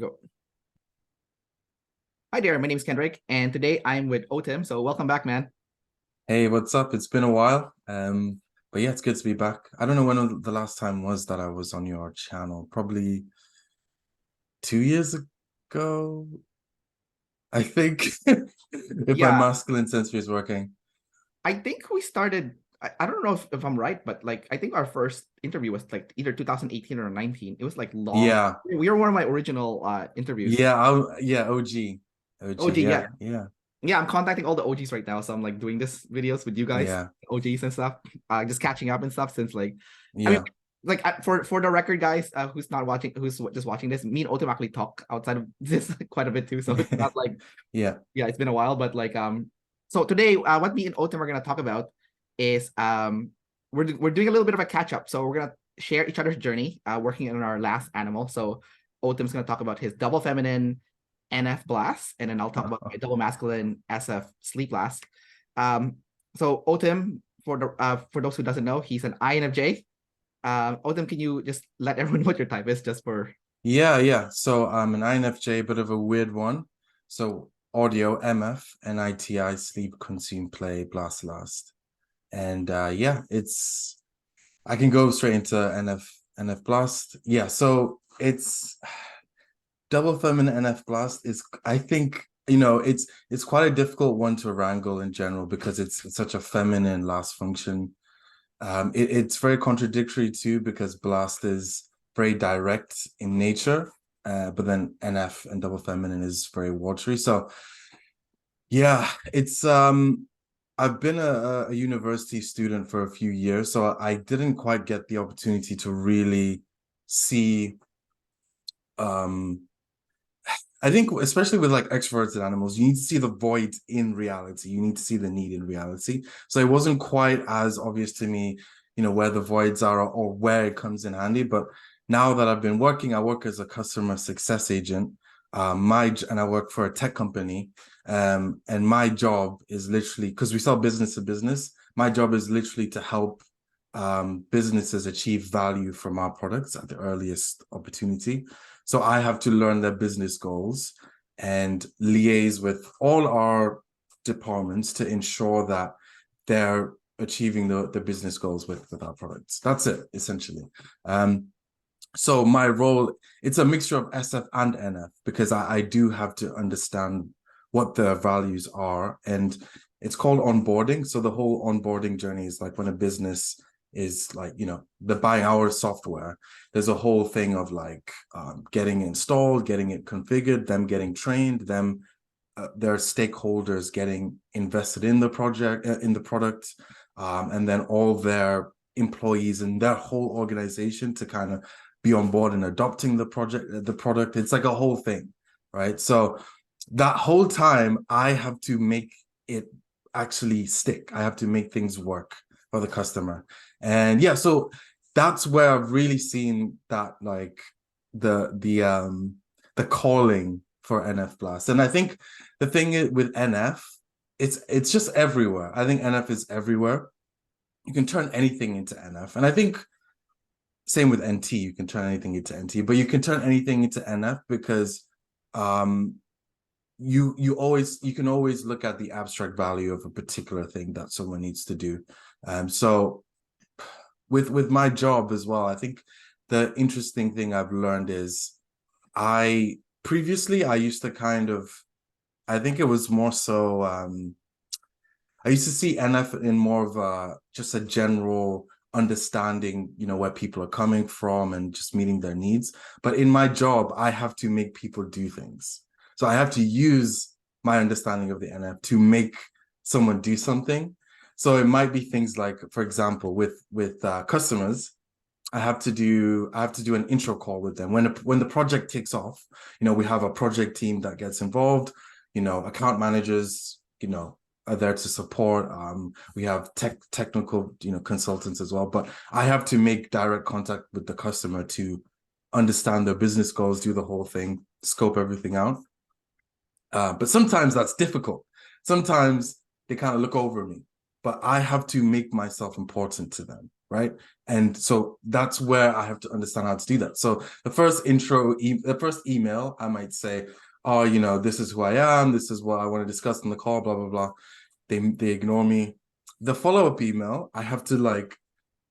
Go. Hi there, my name is Kendrick, and today I'm with Otim. So welcome back, man. Hey, what's up? It's been a while. But yeah, it's good to be back. I don't know when the last time was that I was on your channel. Probably 2 years ago, I think, if my Yeah, masculine sensory is working. I think we started. I don't know if I'm right, but like I think our first interview was like either 2018 or 19. It was like long. Yeah, We were one of my original interviews. yeah, OG, OG, yeah, yeah, yeah, yeah. I'm contacting all the OGs right now, so I'm like doing this videos with you guys, yeah, OGs and stuff. Just catching up and stuff since I mean, yeah. for the record, guys, who's not watching, who's just watching this, me and Otim actually talk outside of this quite a bit too. So it's not like Yeah. yeah, it's been a while, but so today, what me and Otim are gonna talk about is we're doing a little bit of a catch up. So we're gonna share each other's journey, working on our last animal. So Otim's gonna talk about his double feminine NF blast, and then I'll talk about my double masculine SF sleep blast. Um, so Otim, for those who doesn't know, he's an INFJ. Otim, can you just let everyone know what your type is, just for Yeah. So I'm an INFJ, bit of a weird one. So audio, MF, NITI, sleep, consume, play, blast, last. And yeah, I can go straight into NF Blast. Yeah, so it's double feminine NF Blast is, I think, it's quite a difficult one to wrangle in general because it's such a feminine last function. It's very contradictory too because Blast is very direct in nature, but then NF and double feminine is very watery. So yeah, it's I've been a university student for a few years, so I didn't quite get the opportunity to really see I think especially with like extroverted animals, you need to see the void in reality. You need to see the need in reality. So it wasn't quite as obvious to me, where the voids are or where it comes in handy. But now that I've been working, I work as a customer success agent. And I work for a tech company. And my job is literally, because we sell business to business, my job is literally to help businesses achieve value from our products at the earliest opportunity. So I have to learn their business goals and liaise with all our departments to ensure that they're achieving the business goals with our products. That's it, essentially. So my role, it's a mixture of SF and NF because I do have to understand what the values are. And it's called onboarding. So the whole onboarding journey is like when a business is like, the buying our software, there's a whole thing of like getting installed, getting it configured, them getting trained, their stakeholders getting invested in the project, in the product, and then all their employees and their whole organization to kind of be on board and adopting the product. It's like a whole thing, right? So that whole time I have to make it actually stick. I have to make things work for the customer. And yeah, so that's where I've really seen that like the calling for NF Blast. And I think the thing with NF, it's just everywhere. I think NF is everywhere. You can turn anything into NF. And I think same with NT, you can turn anything into NT, but you can turn anything into NF because you can always look at the abstract value of a particular thing that someone needs to do. So with my job as well, I think the interesting thing I've learned is I used to kind of, I think it was more so I used to see NF in more of just a general understanding, where people are coming from and just meeting their needs. But in my job, I have to make people do things. So I have to use my understanding of the NF to make someone do something. So it might be things like, for example, with customers, I have to do an intro call with them when the project takes off. We have a project team that gets involved. Account managers, are there to support. We have technical, consultants as well. But I have to make direct contact with the customer to understand their business goals, do the whole thing, scope everything out. But sometimes that's difficult. Sometimes they kind of look over me, but I have to make myself important to them. right? And so that's where I have to understand how to do that. So the first the first email, I might say, oh, you know, this is who I am, this is what I want to discuss in the call, blah, blah, blah. They ignore me. The follow-up email, I have to like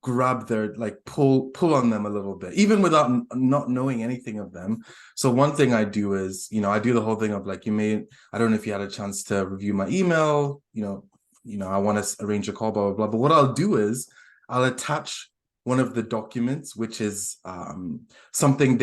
grab their, like pull on them a little bit, even without not knowing anything of them. So one thing I do is, you know, I do the whole thing of like, I don't know if you had a chance to review my email, I want to arrange a call, blah, blah, blah. But what I'll do is I'll attach one of the documents, which is something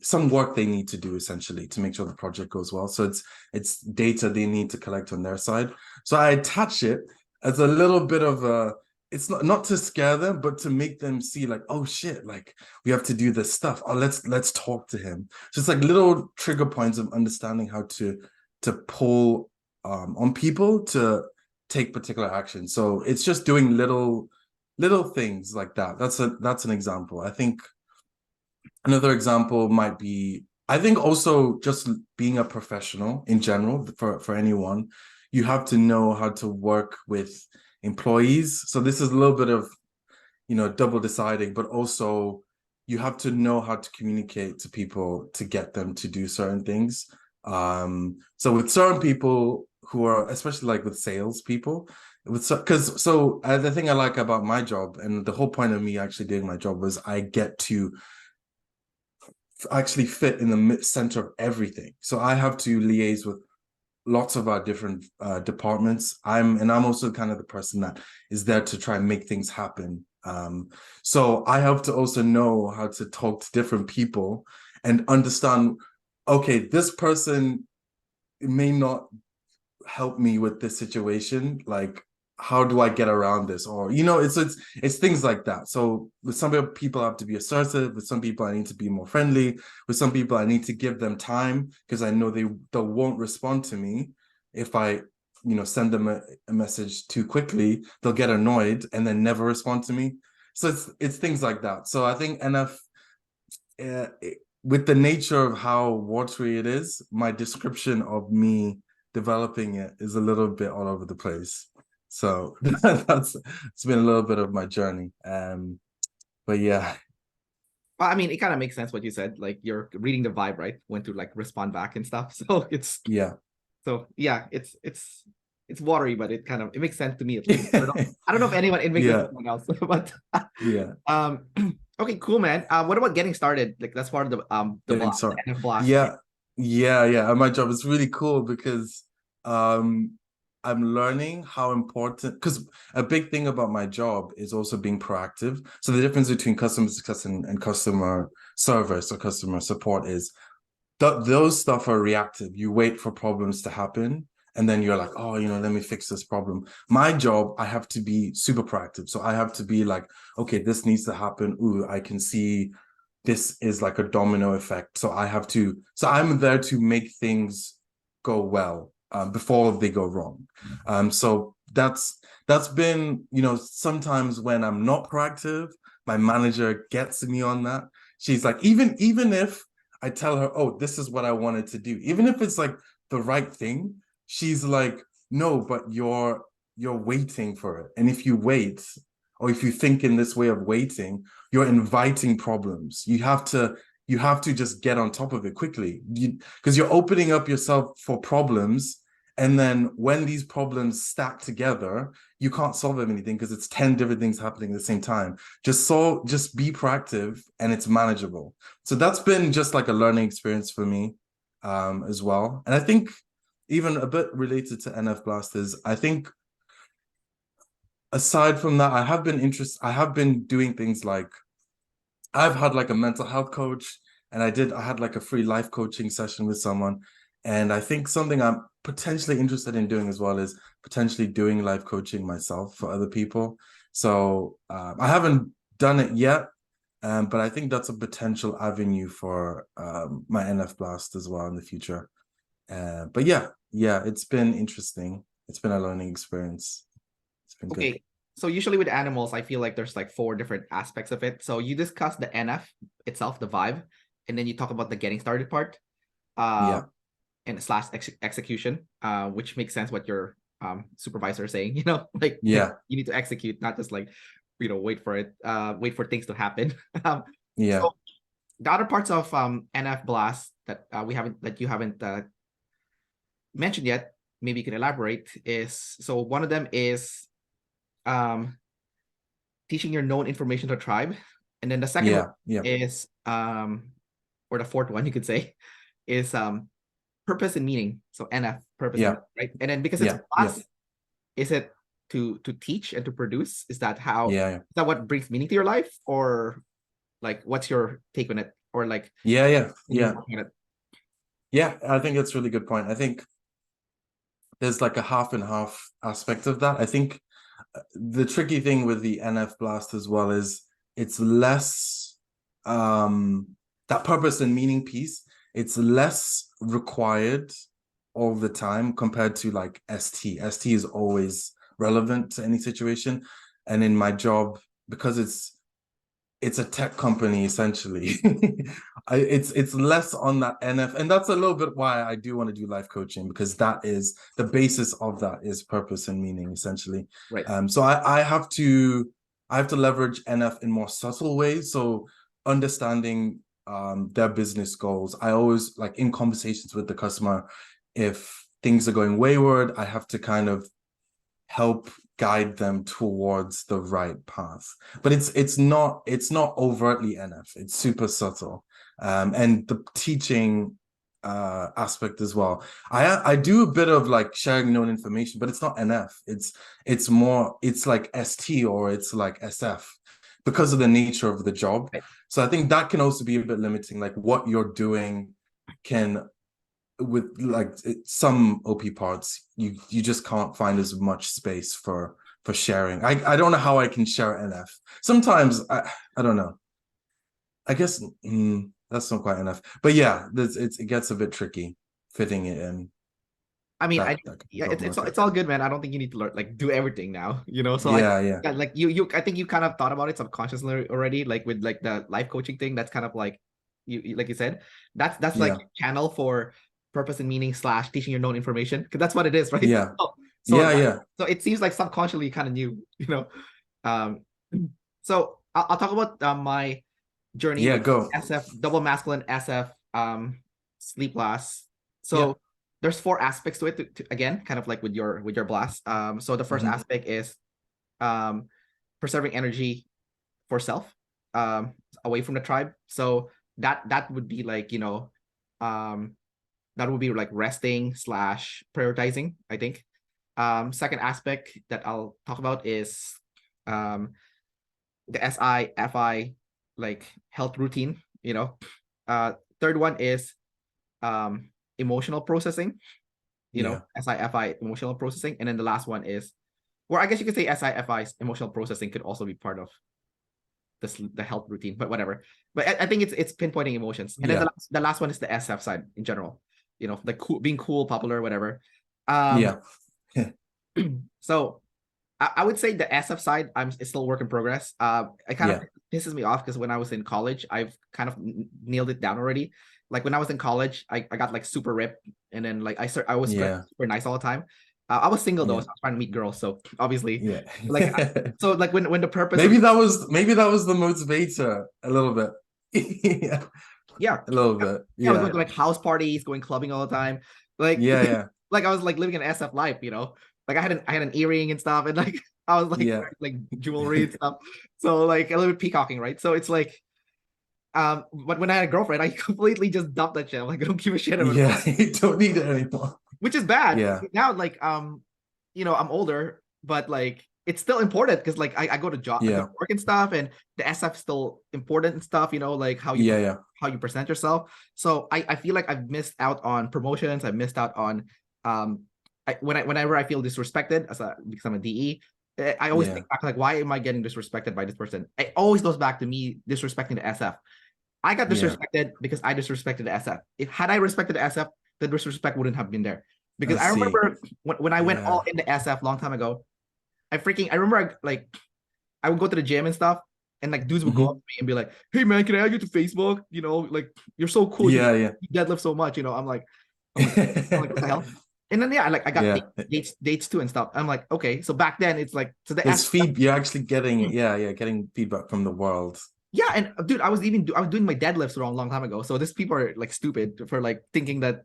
some work they need to do essentially to make sure the project goes well. So it's data they need to collect on their side. So I attach it as a little bit of a, it's not to scare them, but to make them see like, oh shit, like we have to do this stuff. Oh, let's talk to him. Just like little trigger points of understanding how to pull on people to take particular action. So it's just doing little things like that. That's an example. I think another example might be, I think also just being a professional in general for anyone, you have to know how to work with employees. So this is a little bit of, double deciding, but also you have to know how to communicate to people to get them to do certain things. So with certain people who are, especially like with sales people, the thing I like about my job, and the whole point of me actually doing my job, was I get to actually fit in the center of everything. So I have to liaise with lots of our different departments. I'm also kind of the person that is there to try and make things happen. So I have to also know how to talk to different people and understand, okay, this person may not help me with this situation. Like, how do I get around this? Or, it's things like that. So with some people, I have to be assertive. With some people, I need to be more friendly. With some people, I need to give them time because I know they won't respond to me. If I, send them a message too quickly, they'll get annoyed and then never respond to me. So it's things like that. So I think with the nature of how watery it is, my description of me developing it is a little bit all over the place. So it's been a little bit of my journey. But yeah. Well, I mean, it kind of makes sense what you said. Like you're reading the vibe, right? When to like respond back and stuff. So it's it's watery, but it makes sense to me at least. I don't know if it makes sense to anyone else, but yeah. Okay, cool, man. What about getting started? Like that's part of the blast, the NF blast. Yeah. And my job is really cool because I'm learning how important, because a big thing about my job is also being proactive. So the difference between customer success and customer service or customer support is those stuff are reactive. You wait for problems to happen and then you're like, oh, let me fix this problem. My job, I have to be super proactive. So I have to be like, okay, this needs to happen. Ooh, I can see this is like a domino effect. So I'm there to make things go well before they go wrong. So that's been, sometimes when I'm not proactive, my manager gets me on that. She's like, even if I tell her, oh, this is what I wanted to do, even if it's like the right thing, she's like, no, but you're waiting for it. And if you wait, or if you think in this way of waiting, you're inviting problems. You have to just get on top of it quickly, because you're opening up yourself for problems. And then when these problems stack together, you can't solve anything because it's 10 different things happening at the same time. Just be proactive and it's manageable. So that's been just like a learning experience for me as well. And I think even a bit related to NF Blasters, I think aside from that, I have been doing things like, I've had like a mental health coach, and I had like a free life coaching session with someone. And I think something I'm potentially interested in doing as well is potentially doing life coaching myself for other people. So I haven't done it yet, but I think that's a potential avenue for my NF Blast as well in the future. But yeah, it's been interesting. It's been a learning experience. It's been good. So usually with animals, I feel like there's like 4 different aspects of it. So you discuss the NF itself, the vibe, and then you talk about the getting started part, and / execution, which makes sense what your supervisor is saying. Like you need to execute, not just like wait for it, wait for things to happen. Yeah. So the other parts of NF Blast that you haven't mentioned yet, maybe you can elaborate, is so one of them is teaching your known information to a tribe. And then the second one is or the fourth one you could say is purpose and meaning. So NF, purpose and meaning, right? And then because it's Blast, is it to teach and to produce? Is that how is that what brings meaning to your life? Or like what's your take on it? Or like yeah, I think that's a really good point. I think there's like a half and half aspect of that. I think the tricky thing with the NF Blast as well is it's less that purpose and meaning piece, it's less required all the time compared to like ST. ST is always relevant to any situation. And in my job, because it's a tech company essentially, it's less on that NF, and that's a little bit why I do want to do life coaching, because that is the basis of that is purpose and meaning essentially. Right. So I have to leverage NF in more subtle ways. So understanding their business goals. I always, like, in conversations with the customer, if things are going wayward, I have to kind of help guide them towards the right path. But it's not overtly NF. It's super subtle. And the teaching aspect as well. I do a bit of like sharing known information, but it's not NF. It's more, it's like ST or it's like SF because of the nature of the job. Right. So I think that can also be a bit limiting. Like what you're doing can, with like some OP parts, you just can't find as much space for sharing. I don't know how I can share NF. Sometimes I don't know. I guess that's not quite enough. But yeah, it gets a bit tricky fitting it in. I mean, it's all good, man. I don't think you need to learn like do everything now, So like you I think you kind of thought about it subconsciously already, like with like the life coaching thing. That's kind of like you like you said, that's like channel for purpose and meaning / teaching your known information, because that's what it is, right? Yeah. So it seems like subconsciously you kind of knew, So I'll talk about my journey. Yeah, go. SF, double masculine SF, sleep blast. So there's 4 aspects to it. To again, kind of like with your blast. So the first aspect is preserving energy for self, away from the tribe. So that would be like, that would be like resting / prioritizing, I think. Second aspect that I'll talk about is the SI, FI, like health routine, Third one is emotional processing, SI, FI, emotional processing. And then the last one is, or I guess you could say SI, FI, emotional processing could also be part of the health routine, but whatever. But I think it's pinpointing emotions. And then the last one is the SF side in general, like being cool, popular, whatever. So I would say the SF side, it's still work in progress. It kind of pisses me off because when I was in college, I've kind of nailed it down already. Like when I was in college, I got like super ripped, and then like I was super nice all the time. I was single though, so I was trying to meet girls. So obviously, like so like when the purpose maybe that was the motivator a little bit. A little bit. I was going to like house parties, going clubbing all the time. Like like I was like living an SF life, Like I had an earring and stuff, and like I was like jewelry and stuff. So like a little bit peacocking, right? So it's like, but when I had a girlfriend, I completely just dumped that shit. I'm like, I don't give a shit about it. You don't need it anymore. Which is bad. Now, like I'm older, but like it's still important because like I go to job, I go to work and stuff, and the SF is still important and stuff. Like how you how you present yourself. So I feel like I've missed out on promotions. I've missed out on whenever I feel disrespected because I'm a DE, I always think back like, why am I getting disrespected by this person? It always goes back to me disrespecting the SF. I got disrespected because I disrespected the SF. Had I respected the SF, the disrespect wouldn't have been there. Because I remember when I went all into SF long time ago, I remember I would go to the gym and stuff, and like dudes would go up to me and be like, "Hey man, can I add you to Facebook? Like you're so cool. You deadlift so much." I'm like, what the hell? And then yeah, like I got Yeah. dates too and stuff. I'm like, okay, so back then it's like so the There's you're actually getting getting feedback from the world. yeah, and dude, I was doing my deadlifts a long time ago. So these people are like stupid for like thinking that,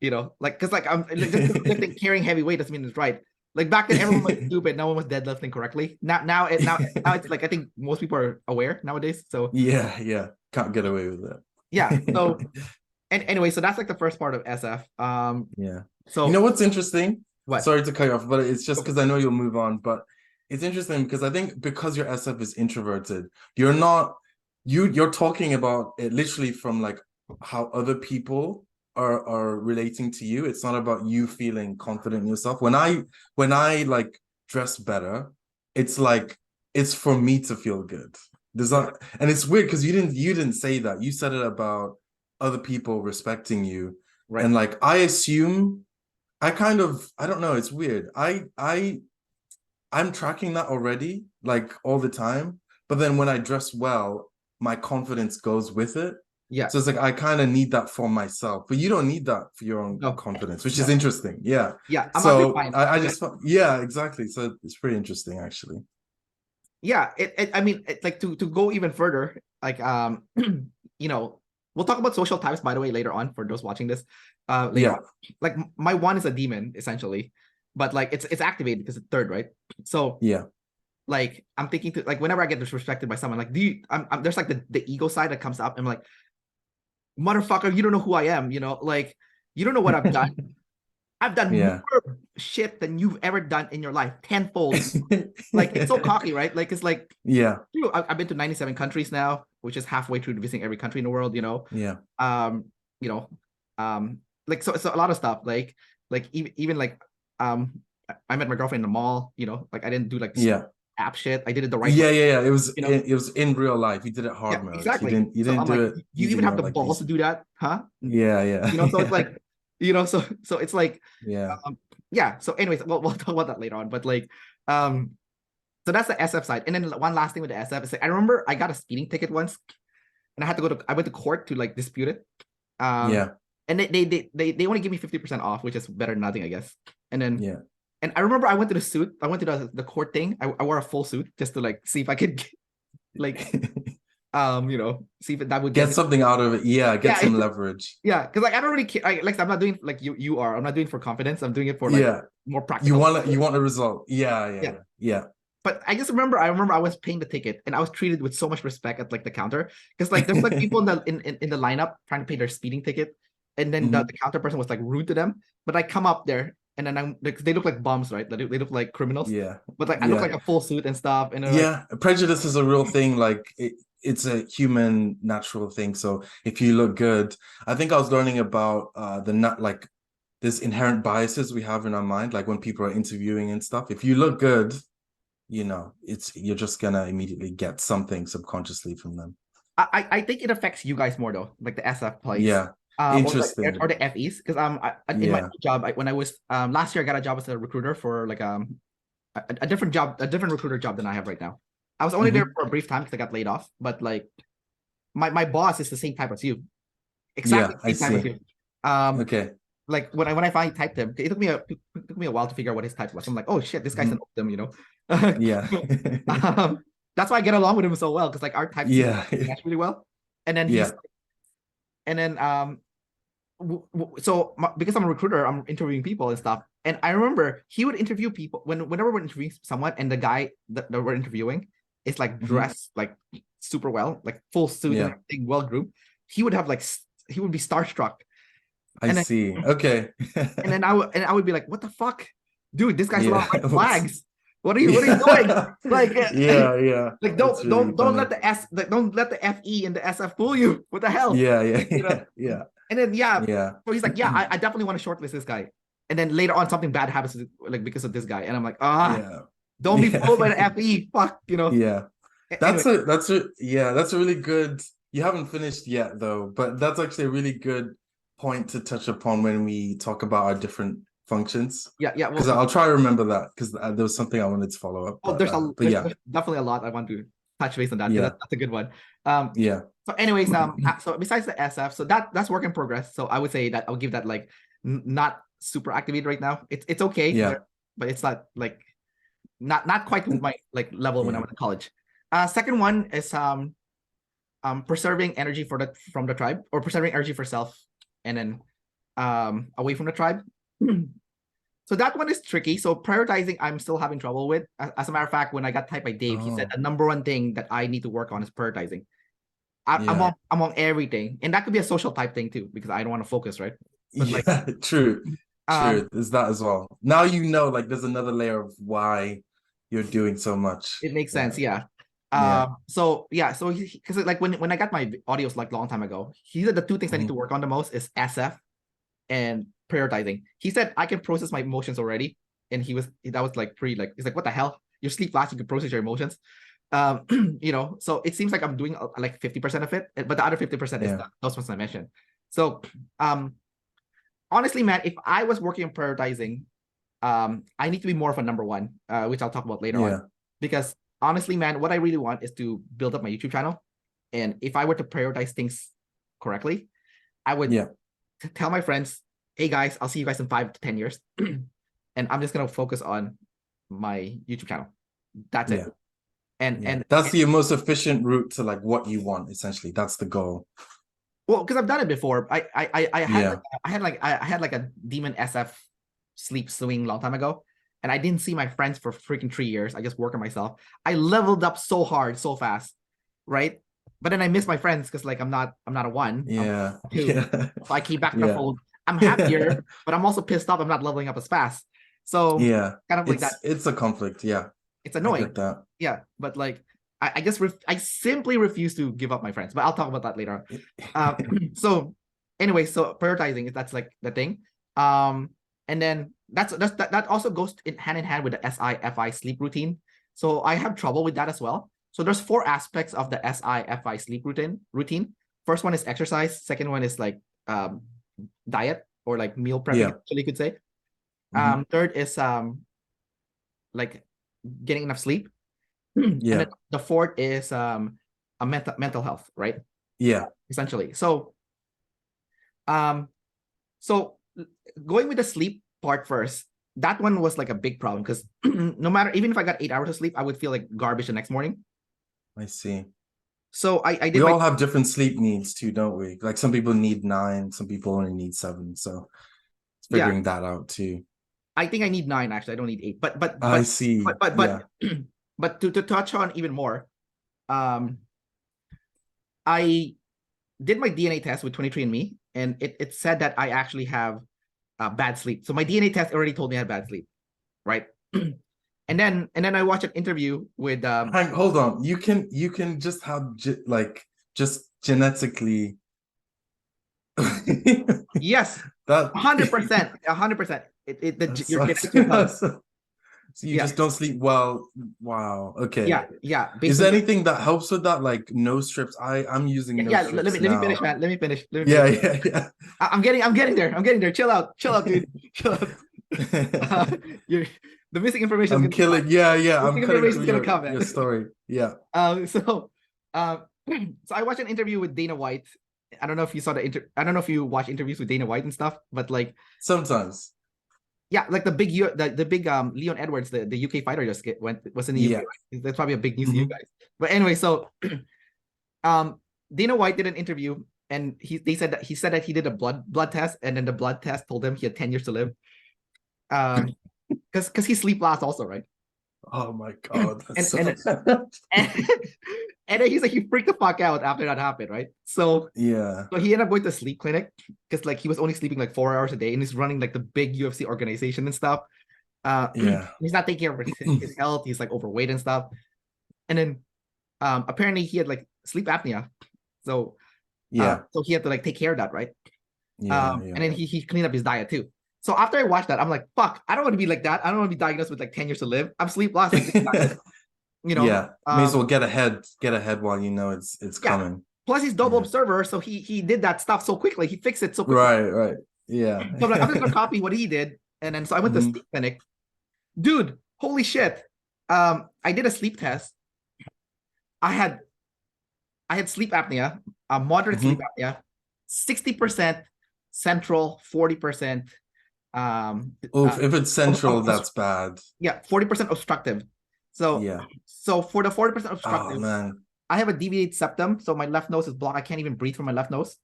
you know, like because like I'm like, just lifting carrying heavy weight doesn't mean it's right. Like back then everyone was stupid, no one was deadlifting correctly. Now it's like I think most people are aware nowadays. So Yeah, can't get away with it. yeah. So and anyway, so that's like the first part of SF. Yeah. So You know what's interesting? what? Sorry to cut you off, but it's just because I know you'll move on. But it's interesting because I think because your SF is introverted, you're not you're talking about it literally from like how other people are relating to you. It's not about you feeling confident in yourself. When I like dress better, it's like it's for me to feel good. There's not, and it's weird because you didn't say that. You said it about other people respecting you. Right. And like I assume I don't know, it's weird. I'm tracking that already, like all the time. But then when I dress well, my confidence goes with it. Yeah. So it's like I kind of need that for myself, but you don't need that for your own confidence, which is interesting. Yeah. Yeah. So I just yeah, exactly. So it's pretty interesting actually. Yeah, I mean, like to go even further, like you know, we'll talk about social types by the way later on for those watching this. Later on. Like my one is a demon essentially, but like it's activated because it's third, right? So yeah, like I'm thinking to like whenever I get disrespected by someone, like I'm there's like the ego side that comes up. I'm like, motherfucker, you don't know who I am, you know, like you don't know what I've done. I've done more shit than you've ever done in your life, tenfold. Like it's so cocky, right? Like it's like I've been to 97 countries now, which is halfway through visiting every country in the world, you know. You know, like so a lot of stuff. Like even like I met my girlfriend in the mall, you know, like I didn't do like app shit. I did it the right way. Yeah. It was you know? it was in real life. You did it hard mode. Exactly. You didn't do it. You even have the balls to do that, huh? Yeah. You know, so it's like, you know, so it's like yeah. So anyways, we'll talk about that later on. But like so that's the SF side. And then one last thing with the SF is like, I remember I got a speeding ticket once and I went to court to like dispute it. And they only give me 50% off, which is better than nothing, I guess. And then and I remember I went to the suit. I went to the court thing. I wore a full suit just to like see if I could like you know, see if that would get something out of it. Get some leverage. Because like I don't really care. Like I'm not doing like you are. I'm not doing it for confidence. I'm doing it for like more practical. You want a result. Yeah. But I remember I was paying the ticket and I was treated with so much respect at like the counter because like there's like people in the lineup trying to pay their speeding ticket, and then the counter person was like rude to them. But I come up there and then they look like bums, right? They look like criminals. Yeah. But like I look like a full suit and stuff. And like, prejudice is a real thing. Like it's a human natural thing. So if you look good, I think I was learning about like there's inherent biases we have in our mind. Like when people are interviewing and stuff, if you look good, you know, you're just gonna immediately get something subconsciously from them. I think it affects you guys more though, like the SF place. Yeah. Interesting. Or the FEs, because in my job when I was last year I got a job as a recruiter for like a different recruiter job than I have right now. I was only there for a brief time because I got laid off, but like my boss is the same type as you, exactly the same type as you. Okay. Like when I finally typed him, it took me a while to figure out what his type was. I'm like, oh shit, this guy's an Optim, you know. That's why I get along with him so well because like our type match really well, and then so because I'm a recruiter, I'm interviewing people and stuff. And I remember he would interview people whenever we're interviewing someone, and the guy that we're interviewing is like dressed like super well, like full suit and everything, well groomed. He would have like he would be starstruck. I see. Okay. and then I would be like, what the fuck, dude? This guy's a lot of flags. What are you doing? Like Like don't let the don't let the FE and the SF fool you. What the hell? You know? And then so he's like, I definitely want to shortlist this guy. And then later on something bad happens like because of this guy. And I'm like, don't be fooled by the FE. Fuck, you know. Yeah. That's a really good. You haven't finished yet though, but that's actually a really good point to touch upon when we talk about our different functions. Because I'll try to remember that because there was something I wanted to follow up. There's definitely a lot I want to touch base on that. That's a good one. So anyways, so besides the SF, so that's work in progress. So I would say that I'll give that like not super activated right now. It's okay, but it's not like not quite my like level when I went to college. Second one is preserving energy from the tribe, or preserving energy for self, and then away from the tribe. So that one is tricky. So prioritizing, I'm still having trouble with. As a matter of fact, when I got typed by Dave, he said the number one thing that I need to work on is prioritizing. I'm on everything, and that could be a social type thing too, because I don't want to focus, right? But like, true. There's that as well. Now you know, like, there's another layer of why you're doing so much. It makes sense, So because like when I got my audios like long time ago, he said the two things I need to work on the most is SF and prioritizing. He said I can process my emotions already, and that was like pretty like, he's like, what the hell? You sleep last, you can process your emotions. You know, so it seems like I'm doing like 50% of it, but the other 50% is those ones I mentioned. So honestly, man, if I was working on prioritizing, I need to be more of a number one, which I'll talk about later on. Because honestly, man, what I really want is to build up my YouTube channel. And if I were to prioritize things correctly, I would tell my friends, hey guys, I'll see you guys in 5 to 10 years. And I'm just gonna focus on my YouTube channel. That's it. And that's the most efficient route to like what you want, essentially. That's the goal. Well, because I've done it before. I had like a demon SF sleep swing long time ago, and I didn't see my friends for freaking 3 years. I just work on myself. I leveled up so hard, so fast, right? But then I miss my friends because like I'm not a one. I'm two. So I came back to the fold. I'm happier, but I'm also pissed off I'm not leveling up as fast. So kind of like that. It's a conflict. It's annoying. I get that. Yeah, but like I guess I simply refuse to give up my friends, but I'll talk about that later on. So anyway, so prioritizing, that's like the thing. And then that also goes hand in hand with the SI-FI sleep routine. So I have trouble with that as well. So there's 4 aspects of the SI-FI sleep routine. First one is exercise. Second one is like diet, or like meal prepping, actually, you could say. Third is like getting enough sleep. And then the fourth is a mental health, right? Essentially. So so going with the sleep part first, that one was like a big problem, because no matter, even if I got 8 hours of sleep, I would feel like garbage the next morning. I see. So I did. We all have different sleep needs too, don't we? Like some people need 9, some people only need 7. So it's figuring that out too. I think I need 9 actually. I don't need 8. But I see. But to touch on even more, I did my DNA test with 23andMe, and it said that I actually have bad sleep. So my DNA test already told me I had bad sleep, right? And then I watched an interview with hold on. You can just have just genetically. Yes, that 100%, 100%. So you just don't sleep well. Wow. Okay. Yeah. Is there anything that helps with that? Like no strips? I'm using no strips. Let me finish, man. Let me finish. Yeah. I'm getting there. Chill out, dude. Chill out. The missing information. I'm killing. I'm killing your story. Yeah. So I watched an interview with Dana White. I don't know if you saw I don't know if you watch interviews with Dana White and stuff, but like sometimes. Yeah, like the big Leon Edwards, the UK fighter was in the UK. Right? That's probably a big news to you guys. But anyway, so Dana White did an interview, and he said that he did a blood test, and then the blood test told him he had 10 years to live. Because he sleep last also, right? Oh my god. And then he's like, he freaked the fuck out after that happened, right? So so he ended up going to sleep clinic, because like he was only sleeping like 4 hours a day, and he's running like the big UFC organization and stuff. He's not taking care of his health. He's like overweight and stuff. And then apparently he had like sleep apnea, so so he had to like take care of that, right? And then he cleaned up his diet too. So after I watched that, I'm like, fuck, I don't want to be like that. I don't want to be diagnosed with like 10 years to live. I'm sleep lost. You know, may as well get ahead while you know it's coming. Plus he's double observer, so he did that stuff so quickly. He fixed it so quickly. Right. Yeah. So I'm just gonna copy what he did, and then so I went to sleep clinic. Dude, holy shit! I did a sleep test. I had sleep apnea, moderate sleep apnea, 60% central, 40%. If it's central, that's bad. Yeah, 40% obstructive. So Yeah. So for the 40% Oh obstructive, man. I have a deviated septum, so my left nose is blocked. I can't even breathe from my left nose.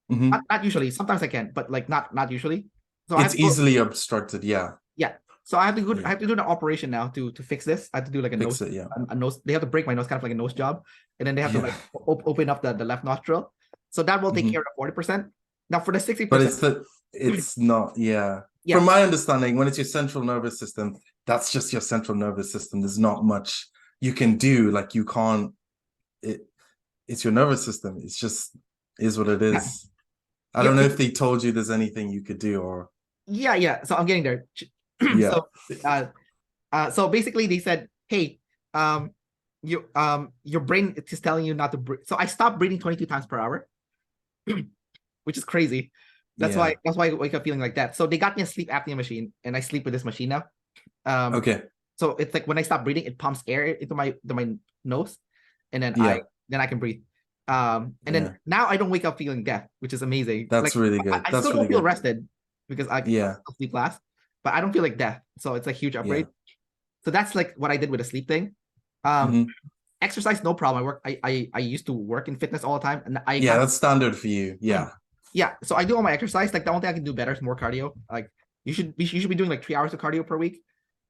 Not usually. Sometimes I can, but like not usually. So I have It's to go, easily obstructed. Yeah. yeah. So I have to go. Yeah. I have to do an operation now to fix this. I have to do like a Fix nose, it. Yeah. a nose. They have to break my nose, kind of like a nose job, and then they have to Yeah. like open up the left nostril. So that will take care of the 40%. Now for the 60%, But it's not. Yeah. yeah, From my understanding, when it's your central nervous system, that's just your central nervous system. There's not much you can do. Like you can't. It's your nervous system. It's just is what it yeah, is. I yeah, don't know if they told you there's anything you could do or yeah. So I'm getting there. yeah. So basically they said, hey, your brain is telling you not to breathe. So I stopped breathing 22 times per hour, which is crazy. That's Yeah. why I wake up feeling like that. So they got me a sleep apnea machine, and I sleep with this machine now. Okay. So it's like when I stop breathing, it pumps air into my nose, and then Yeah. I can breathe. And then now I don't wake up feeling death, which is amazing. That's like, really good. I That's still really don't feel good. rested because I still sleep last, but I don't feel like death. So it's a huge upgrade. So that's like what I did with the sleep thing. Exercise, no problem. I used to work in fitness all the time, and that's standard for you. Yeah. So I do all my exercise. Like the only thing I can do better is more cardio. Like you should be doing like 3 hours of cardio per week,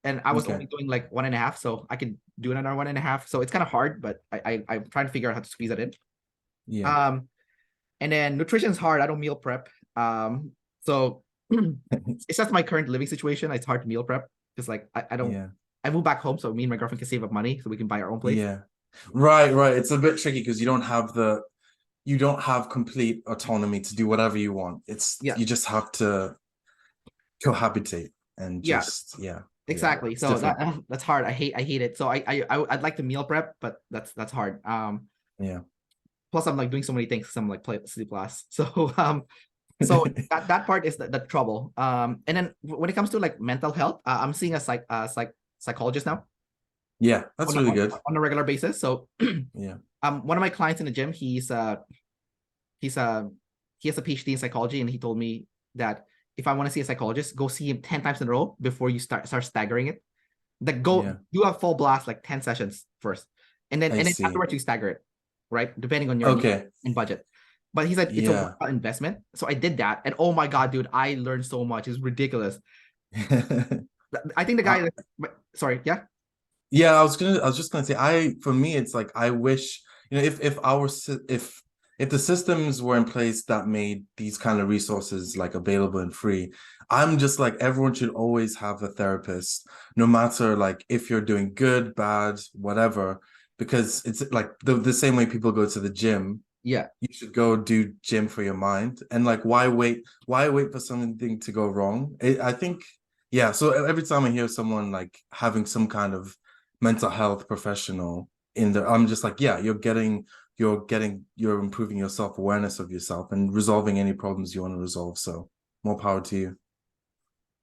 and I was only doing like 1.5, so I could do another 1.5. So it's kind of hard, but I'm trying to figure out how to squeeze it in. And then nutrition is hard. I don't meal prep. So it's just my current living situation. It's hard to meal prep because like I don't. I moved back home, so me and my girlfriend can save up money so we can buy our own place. Right. It's a bit tricky because you don't have complete autonomy to do whatever you want. You just have to cohabitate and just exactly. So that's hard. I hate it. So I'd like to meal prep, but that's hard. Plus I'm like doing so many things because I'm like sleep last. So so that part is the trouble. And then when it comes to like mental health, I'm seeing a psychologist now. Yeah, that's really good on a regular basis. So yeah. One of my clients in the gym, he has a PhD in psychology, and he told me that if I want to see a psychologist, go see him 10 times in a row before you start staggering it. Do a full blast, like 10 sessions first, and then afterwards you stagger it, right? Depending on your needs and budget. But he said it's a investment. So I did that, and oh my god, dude, I learned so much. It's ridiculous. I think the guy. Sorry, yeah. Yeah, I was just gonna say, for me, it's like I wish, if the systems were in place that made these kind of resources like available and free, I'm just like everyone should always have a therapist, no matter like if you're doing good, bad, whatever, because it's like the same way people go to the gym. Yeah, you should go do gym for your mind, and like why wait for something to go wrong? I think so every time I hear someone like having some kind of mental health professional in there, I'm just like, you're improving your self-awareness of yourself and resolving any problems you want to resolve. So more power to you.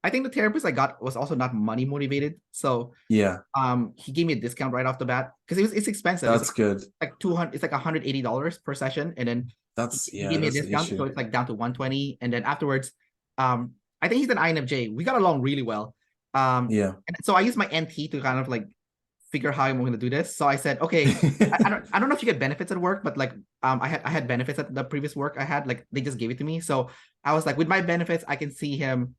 I think the therapist I got was also not money motivated. So he gave me a discount right off the bat because it's expensive. That's good. Like 200, it's like $180 per session, and then he gave me a discount, so it's like down to 120. And then afterwards, I think he's an INFJ. We got along really well. And so I used my NT to kind of like figure how I'm going to do this. So I said, okay, I don't know if you get benefits at work, but like I had benefits at the previous work I had. Like they just gave it to me. So I was like, with my benefits, I can see him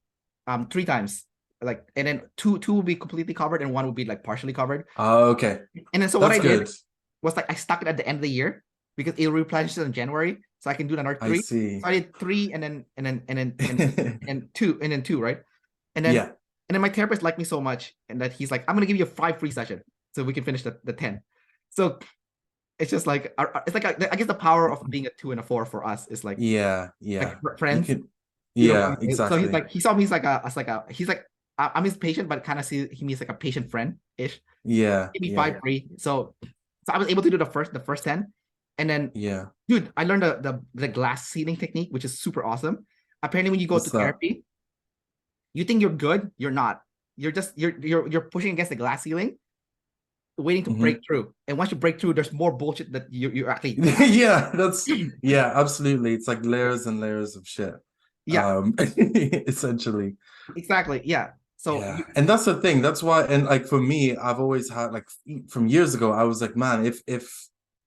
3 times, like, and then two will be completely covered and one will be like partially covered. Okay. And then so what I did was like I stuck it at the end of the year because it replenishes in January, so I can do another 3. I see. So I did 3 and then 2, right? And then my therapist liked me so much, and that he's like, I'm gonna give you a 5 free session so we can finish the 10. So it's just like it's like I guess the power of being a 2 and a 4 for us is like like friends. Exactly. So he's like, he saw me as he's like I'm his patient, but kind of see me as like a patient friend ish. Give me 5 free. So I was able to do the first 10, and then dude, I learned the glass ceiling technique, which is super awesome. Apparently, when you go to therapy, you think you're good, you're not. You're just you're pushing against the glass ceiling, waiting to break through. And once you break through, there's more bullshit that you're actually absolutely. It's like layers and layers of shit. Yeah, essentially. exactly. Yeah. So Yeah, and that's the thing. That's why, and like for me, I've always had like from years ago, I was like, man, if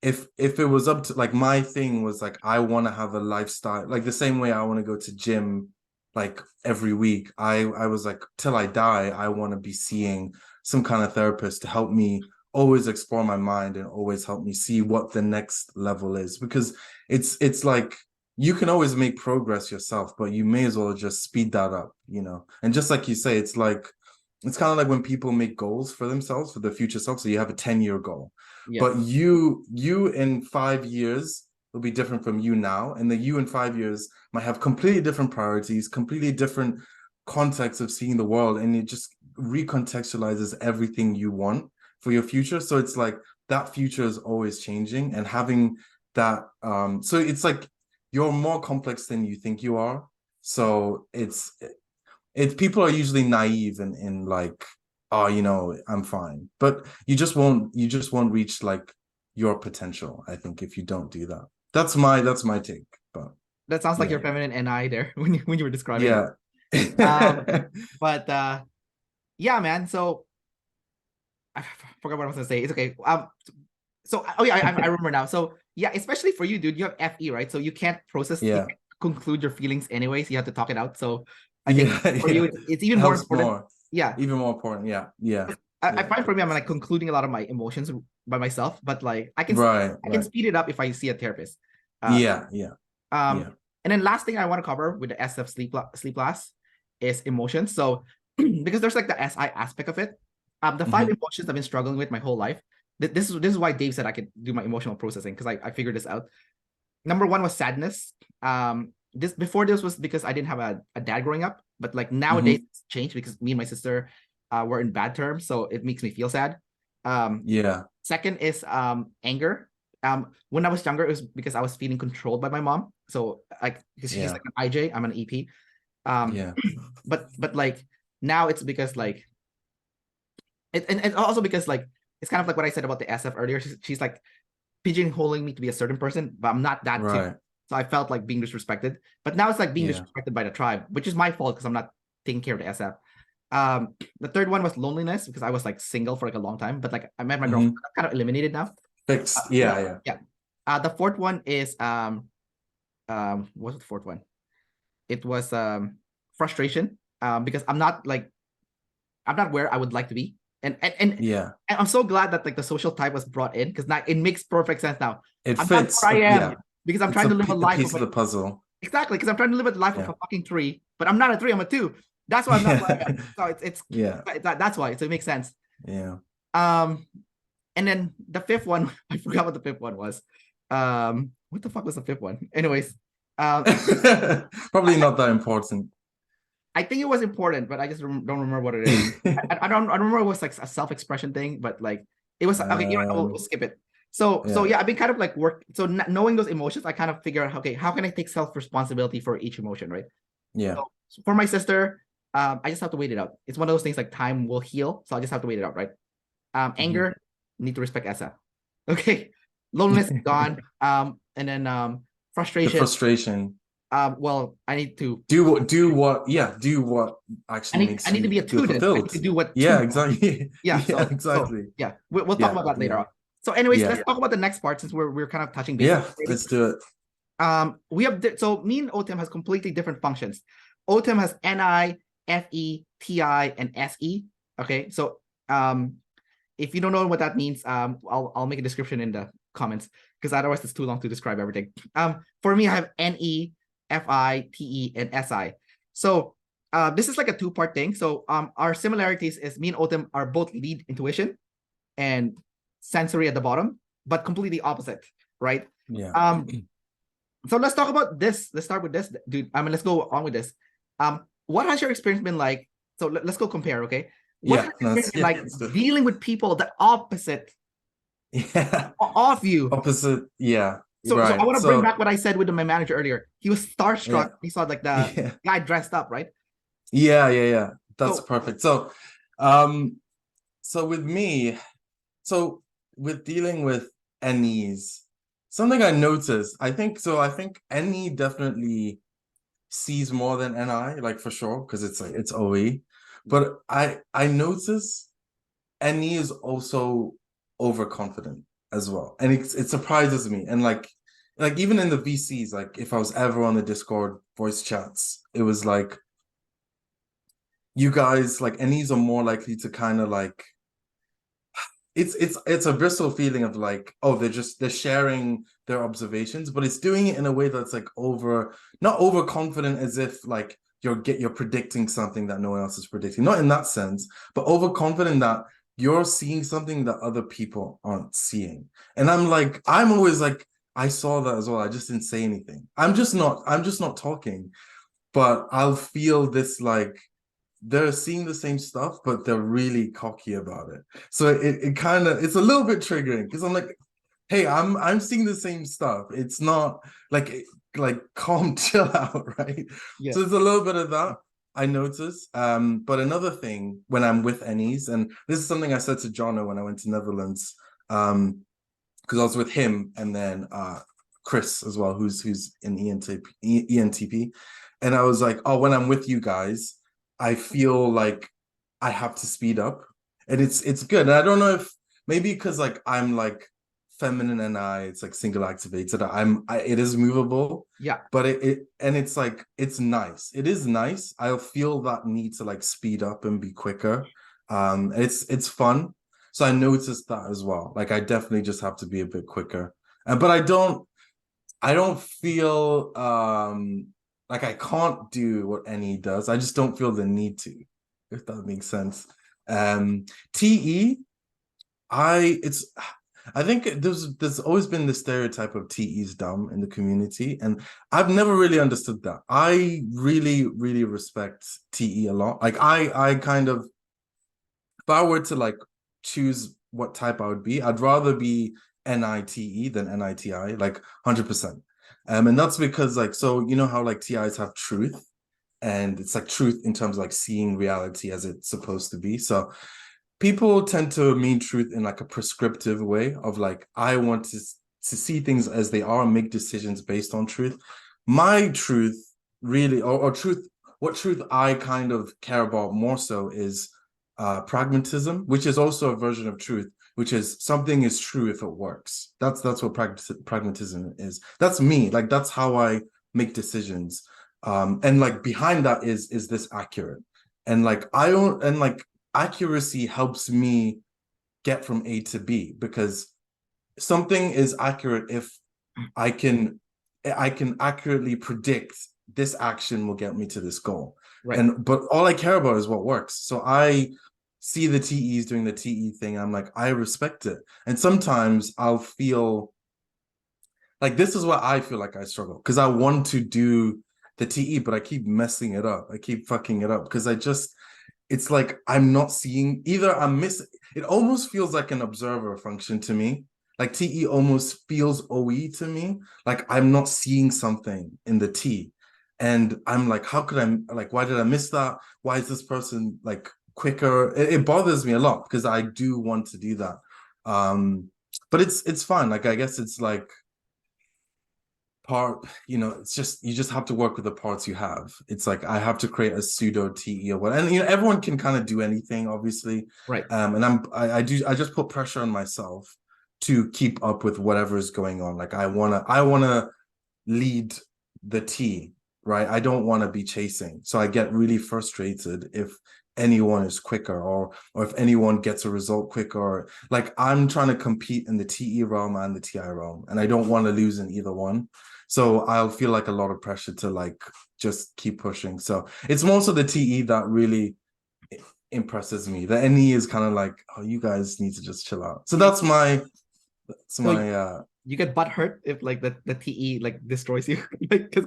it was up to like my thing was like I want to have a lifestyle like the same way I want to go to gym like every week. I was like till I die, I want to be seeing some kind of therapist to help me always explore my mind and always help me see what the next level is because it's like you can always make progress yourself, but you may as well just speed that up, you know. And just like you say, it's like it's kind of like when people make goals for themselves for their future self. So you have a 10-year goal, yeah, but you in 5 years will be different from you now, and the you in 5 years might have completely different priorities, completely different context of seeing the world, and it just recontextualizes everything you want for your future. So it's like that future is always changing, and having that so it's like you're more complex than you think you are. So it's people are usually naive in like, oh, you know, I'm fine. But you just won't reach like your potential, I think, if you don't do that. That's my take. But that sounds like yeah. your feminine NI there when you were describing it. Yeah. But yeah, man. So I forgot what I was gonna say. It's okay. So oh yeah, I remember now. So yeah, especially for you, dude, you have FE, right? So you can't process, you Yeah. can't conclude your feelings anyways. You have to talk it out. So I think Yeah. for you, Yeah. it's It even more helps important. more. Yeah, Even more important. Yeah. Yeah. I Yeah. find for me, I'm like concluding a lot of my emotions by myself, but like Right. I can Right. speed it up if I see a therapist. Uh, Yeah. Yeah. um, Yeah. and then last thing I want to cover with the SF sleep class is emotions. So because there's like the SI aspect of it. The five Mhm. emotions I've been struggling with my whole life. This is why Dave said I could do my emotional processing because I figured this out. Number one was sadness. This before this was because I didn't have a dad growing up, but like nowadays Mhm. it's changed because me and my sister were in bad terms, so it makes me feel sad. Yeah. Second is anger. When I was younger, it was because I was feeling controlled by my mom. So like because she's Yeah. like an IJ, I'm an EP. Um, Yeah. but like now it's because like and also because like it's kind of like what I said about the SF earlier. She's like pigeonholing me to be a certain person, but I'm not that too. Right. So I felt like being disrespected. But now it's like being Yeah. disrespected by the tribe, which is my fault because I'm not taking care of the SF. The third one was loneliness because I was like single for like a long time, but like I met my girlfriend. Mhm. I'm kind of eliminated now. Fixed. Yeah. Yeah. Yeah. The fourth one is what's the fourth one? It was frustration. Because I'm not where I would like to be. And Yeah. I'm so glad that like the social type was brought in because now it makes perfect sense now. It I'm not fits. where I am Yeah. because I'm It's trying to live a a life piece of of a the puzzle. exactly because I'm trying to live a life of Yeah. a fucking three, but I'm not a three, I'm a two. That's why I'm not where I am. So it's Yeah. that's why. So it makes sense. Yeah. Um, and then the fifth one, I forgot what the fifth one was. What the fuck was the fifth one? Anyways, Probably not that important. I think it was important, but I just don't remember what it is. I don't remember it was like a self-expression thing, but like it was okay. You know, we'll skip it. So yeah. yeah, I've been kind of like so knowing those emotions, I kind of figure out okay, how can I take self-responsibility for each emotion, right? Yeah. So for my sister, I just have to wait it out. It's one of those things like time will heal, so I just have to wait it out, right? Mhm. Anger, need to respect SF. Okay, loneliness gone. And then The frustration. frustration. Well, I need to do what actually makes I need to you be a feel student. I need fulfilled. to do what two Yeah, want. exactly. Yeah. Yeah, So exactly. yeah, we'll talk Yeah, about that later yeah, on. So, anyways, yeah, let's talk about the next part since we're kind of touching bases yeah. already. Let's do it. We have so me and OTIM has completely different functions. OTIM has NI, FE, TI, and SE. Okay, so if you don't know what that means, I'll make a description in the comments because otherwise it's too long to describe everything. For me, I have NE, FI, TE, and SI. So this is like a two-part thing. So our similarities is me and Otim are both lead intuition and sensory at the bottom, but completely opposite, right? Yeah. So let's talk about this. Let's start with this, dude. I mean, let's go on with this. What has your experience been like? So let's go compare, okay? What Yeah. has your experience been like Let's do it. dealing with people the opposite Yeah. of you? Opposite. Yeah. So I Right. want to bring So back what I said with my manager earlier. He was starstruck. yeah. He saw like the Yeah. guy dressed up, right? Yeah. Yeah. Yeah. That's So perfect. Um, so with me, so with dealing with NEs, something I noticed, I think NE definitely sees more than NI, like for sure, because it's like it's OE. But I notice NE is also overconfident as well, and it surprises me. And like even in the VCs, like if I was ever on the Discord voice chats, it was like you guys like NEs are more likely to kind of like it's a visceral feeling of like, oh, they're sharing their observations, but it's doing it in a way that's like not overconfident as if like you're predicting something that no one else is predicting. Not in that sense, but overconfident that you're seeing something that other people aren't seeing. And I'm always like, I saw that as well. I just didn't say anything. I'm just not talking, but I'll feel this like they're seeing the same stuff, but they're really cocky about it. So it kind of it's a little bit triggering because I'm like, hey, I'm seeing the same stuff. It's not like calm, chill out, right? Yeah. So there's a little bit of that I notice. But another thing when I'm with NEs, and this is something I said to Jono when I went to Netherlands, because I was with him and then Chris as well, who's in ENTP, and I was like, oh, when I'm with you guys, I feel like I have to speed up, and it's good. And I don't know if maybe because like I'm like feminine and it's like single activated. It is movable. Yeah. But it's like it's nice. It is nice. I'll feel that need to like speed up and be quicker. It's fun. So I noticed that as well. Like I definitely just have to be a bit quicker. But I don't feel like I can't do what NE does. I just don't feel the need to, if that makes sense. TE, I think there's always been the stereotype of TE's dumb in the community, and I've never really understood that. I really, really respect TE a lot. Like I kind of, if I were to like choose what type I would be, I'd rather be NITE than NITI, like 100%. And that's because like, so you know how like TIs have truth, and it's like truth in terms of like seeing reality as it's supposed to be. So people tend to mean truth in like a prescriptive way of like, I want to see things as they are and make decisions based on truth. My truth really, or truth, what truth I kind of care about more so is pragmatism, which is also a version of truth, which is something is true if it works. That's what pragmatism is. That's me. Like that's how I make decisions. And like behind that is this accurate? And like I don't, and like accuracy helps me get from A to B, because something is accurate if I can accurately predict this action will get me to this goal. Right. But all I care about is what works. So I see the TEs doing the TE thing. I'm like, I respect it. And sometimes I'll feel like this is what I feel like I struggle, because I want to do the TE, but I keep messing it up. I keep fucking it up because it's like I'm not seeing, either I'm missing. It almost feels like an observer function to me. Like TE almost feels OE to me. Like I'm not seeing something in the T. And I'm like, how could I, like, why did I miss that? Why is this person like quicker? It bothers me a lot because I do want to do that. But it's fine. Like, I guess it's like it's just, you just have to work with the parts you have. It's like I have to create a pseudo TE or what, and everyone can kind of do anything, obviously. Right. And I just put pressure on myself to keep up with whatever is going on. Like I wanna lead the T, right? I don't want to be chasing. So I get really frustrated if anyone is quicker, or if anyone gets a result quicker, or like I'm trying to compete in the TE realm and the TI realm, and I don't want to lose in either one. So I'll feel like a lot of pressure to like just keep pushing. So it's more so the TE that really impresses me. The NE is kind of like, oh, you guys need to just chill out. So that's my you get butt hurt if like the TE like destroys you, like because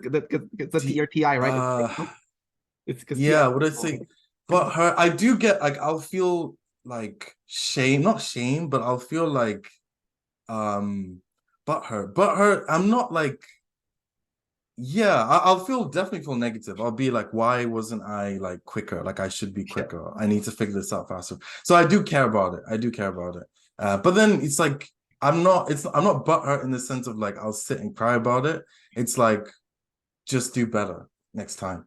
it's a T or TI, right? It's because yeah, what I say, but I do get like, I'll feel like shame, not shame, but I'll feel like butthurt. I'm not like, yeah, I'll definitely feel negative. I'll be like, why wasn't I like quicker? Like I should be quicker. I need to figure this out faster. So I do care about it. But then it's like I'm not butthurt in the sense of like I'll sit and cry about it. It's like, just do better. next time.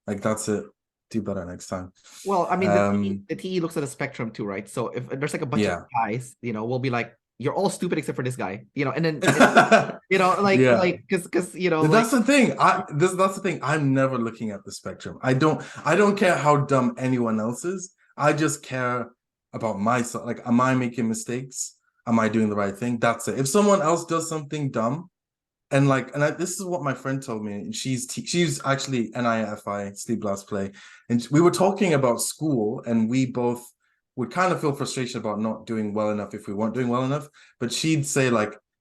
Like that's it. Do better next time. Well, I mean, the TE looks at a spectrum too, right? So if there's like a bunch of guys, we'll be like, you're all stupid except for this guy, and then because that's the thing. That's the thing. I'm never looking at the spectrum. I don't care how dumb anyone else is. I just care about myself. Like, am I making mistakes? Am I doing the right thing? That's it. If someone else does something dumb, this is what my friend told me. She's actually Ni+Fi, Sleep+Play, and we were talking about school, and we both would kind of feel frustration about not doing well enough if we weren't doing well enough. But she'd say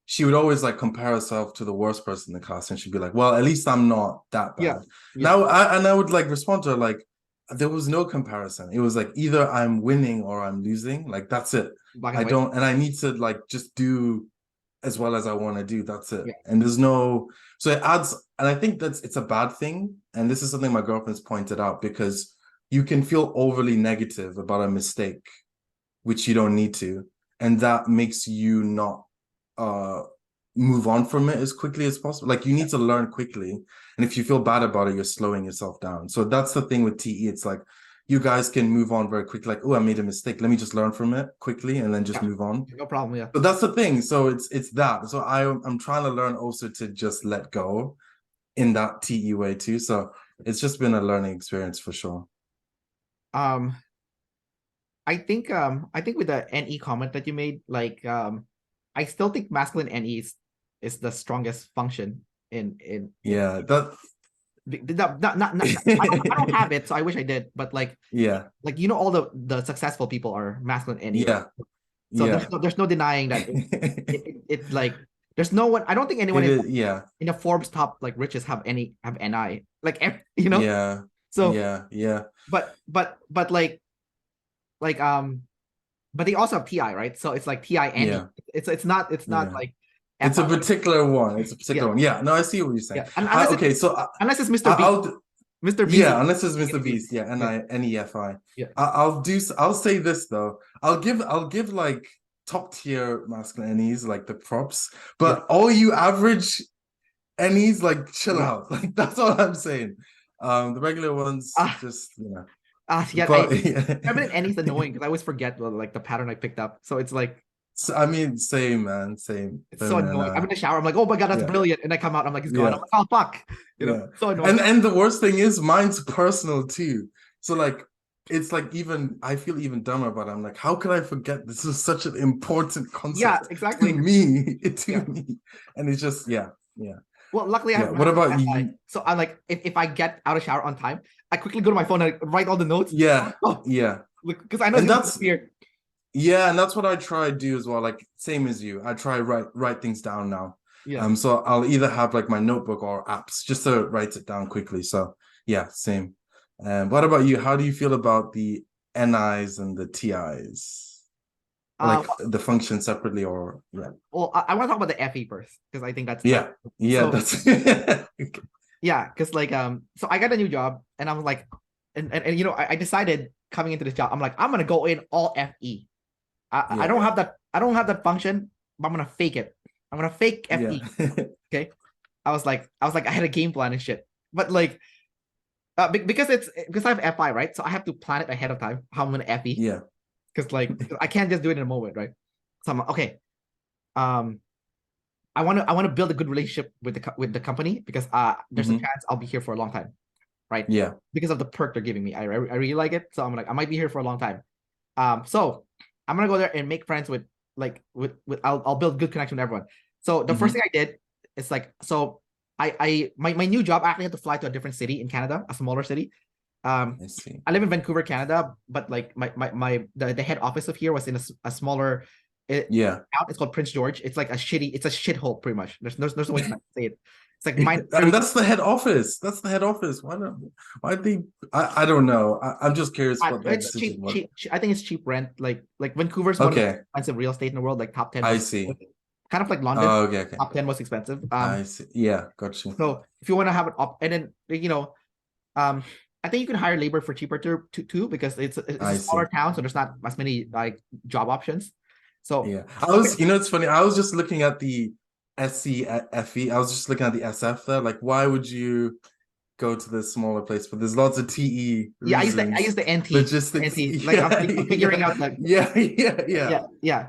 she would always compare herself to the worst person in the class, and she'd be like, "Well, at least I'm not that bad." Yeah. Now, I would respond to her there was no comparison. It was either I'm winning or I'm losing. That's it. And I need to just do as well as I want to do. That's it. Yeah. And there's no, so it adds, and I think it's a bad thing. And this is something my girlfriend's pointed out, because you can feel overly negative about a mistake, which you don't need to. And that makes you not move on from it as quickly as possible. You need to learn quickly. And if you feel bad about it, you're slowing yourself down. So that's the thing with TE. It's you guys can move on very quickly. Oh, I made a mistake. Let me just learn from it quickly and then just move on. No problem. Yeah. But that's the thing. So it's that. So I'm trying to learn also to just let go in that TE way too. So it's just been a learning experience for sure. I think with the NE comment that you made, I still think masculine NE is the strongest function in yeah, that I don't have it, so I wish I did, but all the successful people are masculine NE. Yeah. So there's no denying that it's there's no one. I don't think anyone in a Forbes top richest have NI. Yeah. So yeah. But they also have TI, right? So it's Ti and it's not it's a particular one. It's a particular one. Yeah. No, I see what you're saying. Yeah. Unless it's Mr. Beast. Mr. Beast. Yeah, unless it's Mr. Beast. Yeah, NEFI. Yeah. I'll say this though. I'll give top tier masculine NEs the props, but all you average NEs chill out. That's all I'm saying. The regular ones just feminine NE's annoying because I always forget the pattern I picked up. So it's I mean, same, man, same. It's so annoying. I'm in the shower. I'm like, oh my god, that's brilliant, and I come out. I'm like, it's gone. I'm like, oh fuck, so annoying. And the worst thing is, mine's personal too. So it's even I feel even dumber about it. I'm like, how could I forget? This is such an important concept. Yeah, exactly. To me, and it's just Well, luckily, I have what about you? So I'm if I get out of shower on time, I quickly go to my phone and write all the notes. Yeah, because I know that's weird. Yeah, and that's what I try to do as well. Same as you, I try write things down now. Yeah. So I'll either have my notebook or apps just to write it down quickly. So yeah, same. What about you? How do you feel about the NIs and the TIs? The function separately or Well, I want to talk about the FE first because I think that's that's okay. Yeah, because so I got a new job and I'm I decided coming into this job, I'm gonna go in all FE. I don't have that function, but I'm gonna fake it. I'm gonna fake FE. Okay. I was like I had a game plan and shit. But because I have FI, right? So I have to plan it ahead of time how I'm gonna FE. Yeah. Because I can't just do it in a moment, right? So I'm like, okay. I want to build a good relationship with the company because there's a chance I'll be here for a long time, right? Yeah. Because of the perk they're giving me, I really like it. So I'm I might be here for a long time. So I'm gonna go there and make friends with I'll build good connection with everyone. So the first thing I did is my new job, I actually had to fly to a different city in Canada, a smaller city. I see. I live in Vancouver, Canada, but the head office of here was in a smaller it's called Prince George. It's a shithole pretty much. There's no way to say it. It's and that's the head office. That's the head office. Why they I don't know. I'm just curious what that decision was. I think it's cheap rent. Vancouver's one of the most expensive real estate in the world, top 10. I see. Kind of like London. Oh, okay. Top 10 most expensive. I see. Yeah, gotcha. So if you want to have it up and then I think you can hire labor for cheaper too because it's a smaller town, so there's not as many job options. So yeah, it's funny. I was just looking at the SC FE. I was just looking at the SF there. Why would you go to the smaller place, but there's lots of TE Yeah, reasons. I use the NT Logistics. NT. Like I'm figuring out like yeah.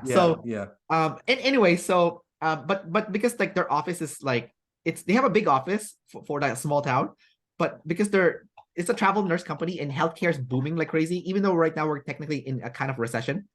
So Yeah. and anyway, so but because like their office is like they have a big office for that small town, but because it's a travel nurse company and healthcare is booming like crazy, even though right now we're technically in a kind of recession.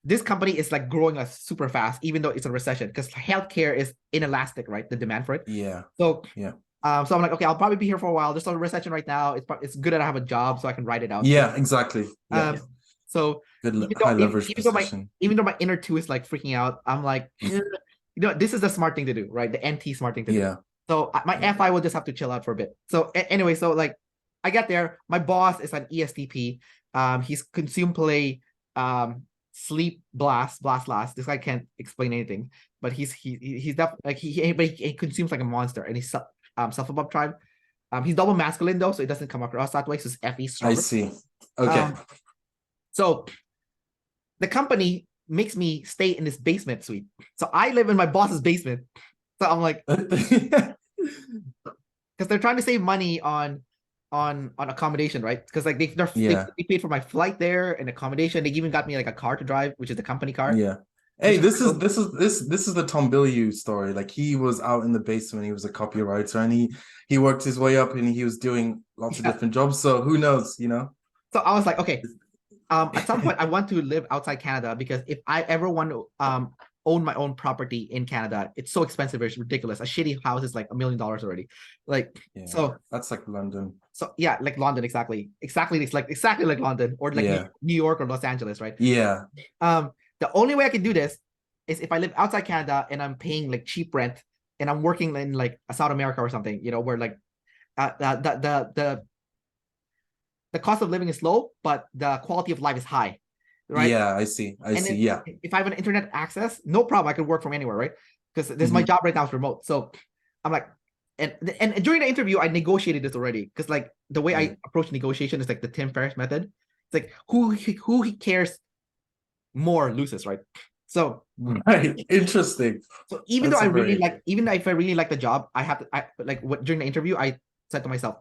This company is like growing us super fast, even though it's a recession, because healthcare is inelastic, right? The demand for it. Yeah. So yeah. So I'm like, okay, I'll probably be here for a while. There's a recession right now. It's good that I have a job so I can write it out. Yeah, exactly. Yeah. So good high leverage position. Even though my inner two is like freaking out, I'm like, this is the smart thing to do, right? The NT smart thing to do. So my FI will just have to chill out for a bit. So anyway, so like I get there. My boss is an ESTP. He's consume play, sleep blast. This guy can't explain anything, but he's definitely like he consumes like a monster, and he's self-above tribe. He's double masculine though, so it doesn't come across that way. So it's FE stronger. I see. Okay. So the company makes me stay in this basement suite. So I live in my boss's basement. So I'm like, because they're trying to save money on accommodation, right? Because like they paid for my flight there and accommodation. They even got me like a car to drive, which is the company car. Yeah. Hey, this is the Tom Bilyeu story. Like he was out in the basement. He was a copywriter, and he worked his way up, and he was doing lots of different jobs. So who knows, you know? So I was like, okay, at some point I want to live outside Canada, because if I ever want to own my own property in Canada, it's so expensive, it's ridiculous. A shitty house is like $1 million already. Like so that's like London. So yeah, like London, exactly. It's like exactly like London, or like New York or Los Angeles, right? Yeah. The only way I can do this is if I live outside Canada and I'm paying like cheap rent and I'm working in like South America or something, where like the cost of living is low, but the quality of life is high, right? Yeah, I see. Yeah. If I have an internet access, no problem. I could work from anywhere, right? Because this my job right now is remote. So I'm like, and during the interview, I negotiated this already, because like the way I approach negotiation is like the Tim Ferriss method. It's like who he cares more loses, right? So interesting. So even if I really like the job, during the interview, I said to myself,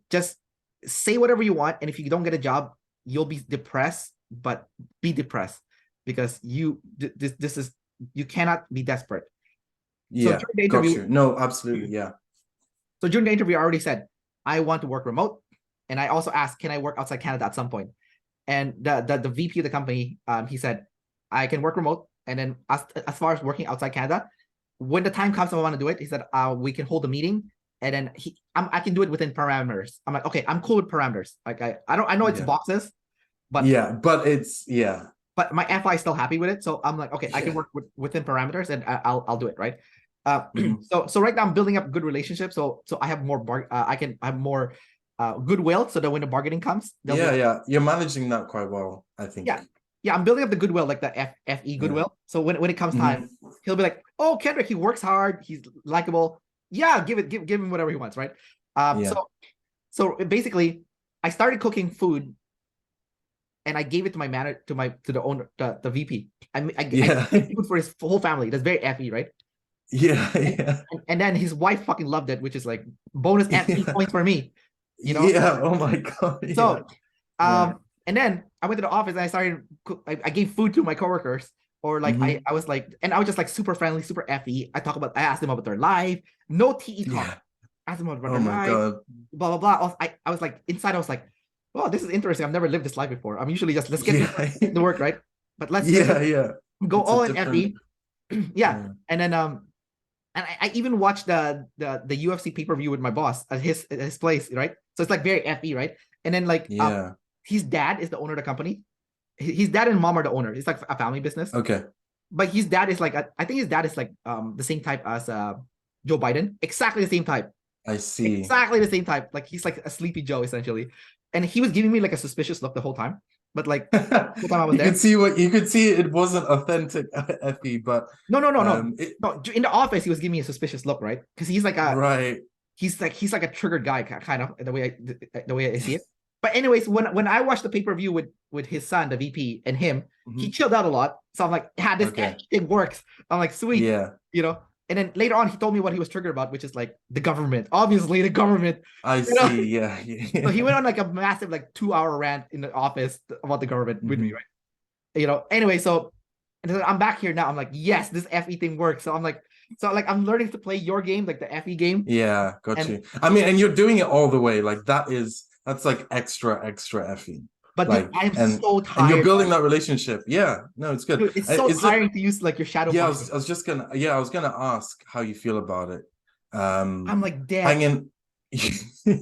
just say whatever you want, and if you don't get a job, you'll be depressed, but be depressed, because you cannot be desperate. Yeah, so got you. No, absolutely, yeah. So during the interview, I already said I want to work remote, and I also asked, can I work outside Canada at some point? And the VP of the company, he said, I can work remote, and then as far as working outside Canada, when the time comes I want to do it, he said, we can hold a meeting, and then I can do it within parameters. I'm like, okay, I'm cool with parameters. Like I know it's boxes, but but my FI is still happy with it, so I'm like, okay, I can work within parameters, and I'll do it, right? So right now I'm building up good relationships, so I have more I can have more goodwill, so that when the bargaining comes, you're managing that quite well, I think. Yeah, I'm building up the goodwill, like the FE goodwill. So when it comes time, he'll be like, oh, Kendrick, he works hard, he's likable. Yeah, give him whatever he wants, right? So basically, I started cooking food, and I gave it to my manager, to the owner, the VP. I made food for his whole family. That's very FE, right? And then his wife fucking loved it, which is like bonus FE points for me. Yeah. Oh my god. So, and then I went to the office and I started. I gave food to my coworkers, or like I was like, and I was just like super friendly, super FE. I asked them about their life, no TE talk. Asked them about their life, god. Blah blah blah. I was like inside. I was like, well, this is interesting. I've never lived this life before. I'm usually just let's get the work, right? But let's go all in FE. And then and I even watched the UFC pay-per-view with my boss at his place, right? So it's like very FE, right? And then like his dad is the owner of the company. His dad and mom are the owners. It's like a family business. Okay. But his dad is like I think his dad is like the same type as Joe Biden. Exactly the same type. I see. Exactly the same type. Like he's like a sleepy Joe essentially. And he was giving me like a suspicious look the whole time. But like the whole time I was there, you could see it wasn't authentic FE, but no. No. In the office, he was giving me a suspicious look, right? Because he's like he's like a triggered guy, kind of the way I see it. But anyways, when I watched the pay-per-view with his son, the VP, and him, he chilled out a lot. So I'm like, this thing works. I'm like, sweet, And then later on, he told me what he was triggered about, which is like the government. Obviously, the government. I You know? see. Yeah. So he went on like a massive like 2 hour rant in the office about the government with me, right? You know. Anyway, so and then I'm back here now. I'm like, yes, this FE thing works. So I'm learning to play your game, like the FE game. Yeah, got And you. I mean, and you're doing it all the way. Like that's like extra FE. but dude, Like I'm and so and you're tired. building that relationship. Yeah, no, it's good. Dude, it's so Is it? tiring to use like your shadow Yeah, puppet. I was gonna ask how you feel about it. I'm like dead. Hanging. I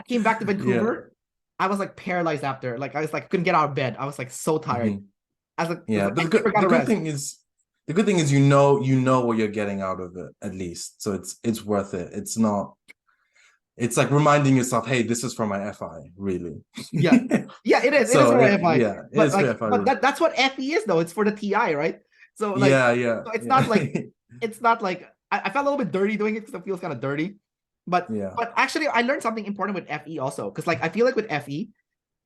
came back to Yeah. Vancouver. I was like paralyzed after. Like I was like couldn't get out of bed. I was like so tired. Yeah, but I never got the a good rest. thing is you know what you're getting out of it at least. So it's worth it. It's like reminding yourself, hey, this is from my FI, really. Yeah. Yeah, it is. It is So for FI. yeah, it But is for like, FI. but that's what FE is though. It's for the TI, right? So like, Yeah. so it's not like I felt a little bit dirty doing it because it feels kind of dirty. But Yeah. but actually I learned something important with FE also. Because like I feel like with FE,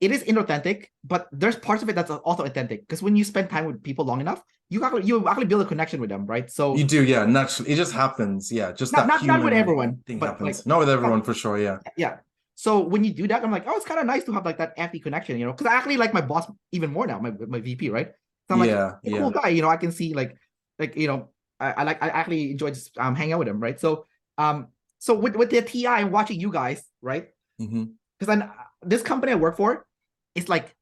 it is inauthentic, but there's parts of it that's also authentic. Because when you spend time with people long enough, you actually build a connection with them, right? So You do, yeah, naturally. It just happens. Yeah, just that not with human everyone, thing but like happens. Not with everyone for sure, yeah. yeah. So when you do that, I'm like, oh, it's kind of nice to have like that FE connection, you know, because I actually like my boss even more now, my VP, right? So I'm like, Yeah, a cool guy, you know. I can see like you know, I actually enjoy just hanging out with him, right? So with the TI and watching you guys, right? Because then this company I work for, it's like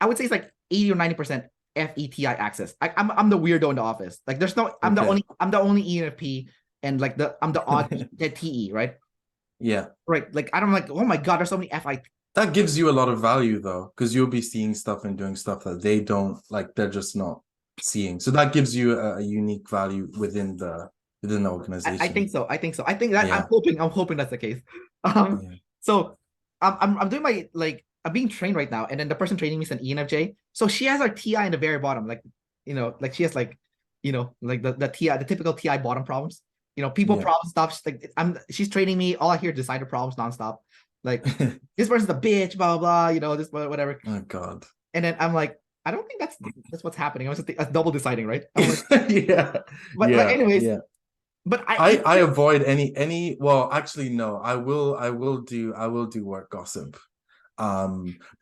I would say it's like 80 or 90% FETI access. I'm the weirdo in the office. Like there's no I'm the only ENFP and like I'm the odd TE, right? Yeah. Right. Like I'm like, oh my god, there's so many FI. That gives you a lot of value though, because you'll be seeing stuff and doing stuff that they don't, like they're just not seeing. So that gives you a unique value within the organization. I think so. I think that I'm hoping that's the case. So I'm doing my like I'm being trained right now, and then the person training me is an ENFJ. So she has our TI in the very bottom, like you know, like she has like you know, like the TI, the typical TI bottom problems. You know, people problem stuff. She's training me. All I hear is designer problems nonstop. Like this person's a bitch, blah blah blah. You know, this whatever. Oh god. And then I'm like, I don't think that's what's happening. I was just double deciding, right? Like, yeah. But like, anyways. Yeah. But I avoid any. Well, actually, no. I will do work gossip. But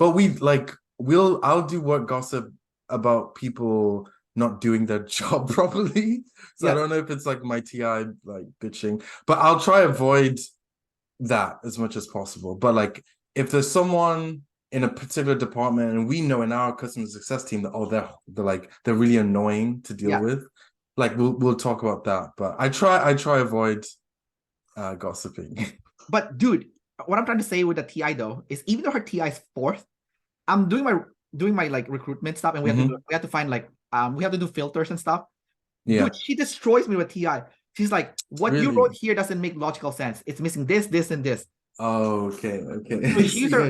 I'll do work gossip about people not doing their job properly. So I don't know if it's like my TI like bitching, but I'll try avoid that as much as possible. But like if there's someone in a particular department and we know in our customer success team that they're really annoying to deal with, like we'll talk about that. But I try avoid gossiping. But dude, what I'm trying to say with the TI though is even though her TI is fourth, I'm doing my like recruitment stuff, and we have to find like we have to do filters and stuff. Yeah. Dude, she destroys me with TI. She's like, what you wrote here doesn't make logical sense. It's missing this, this, and this. Oh, okay. So she used her,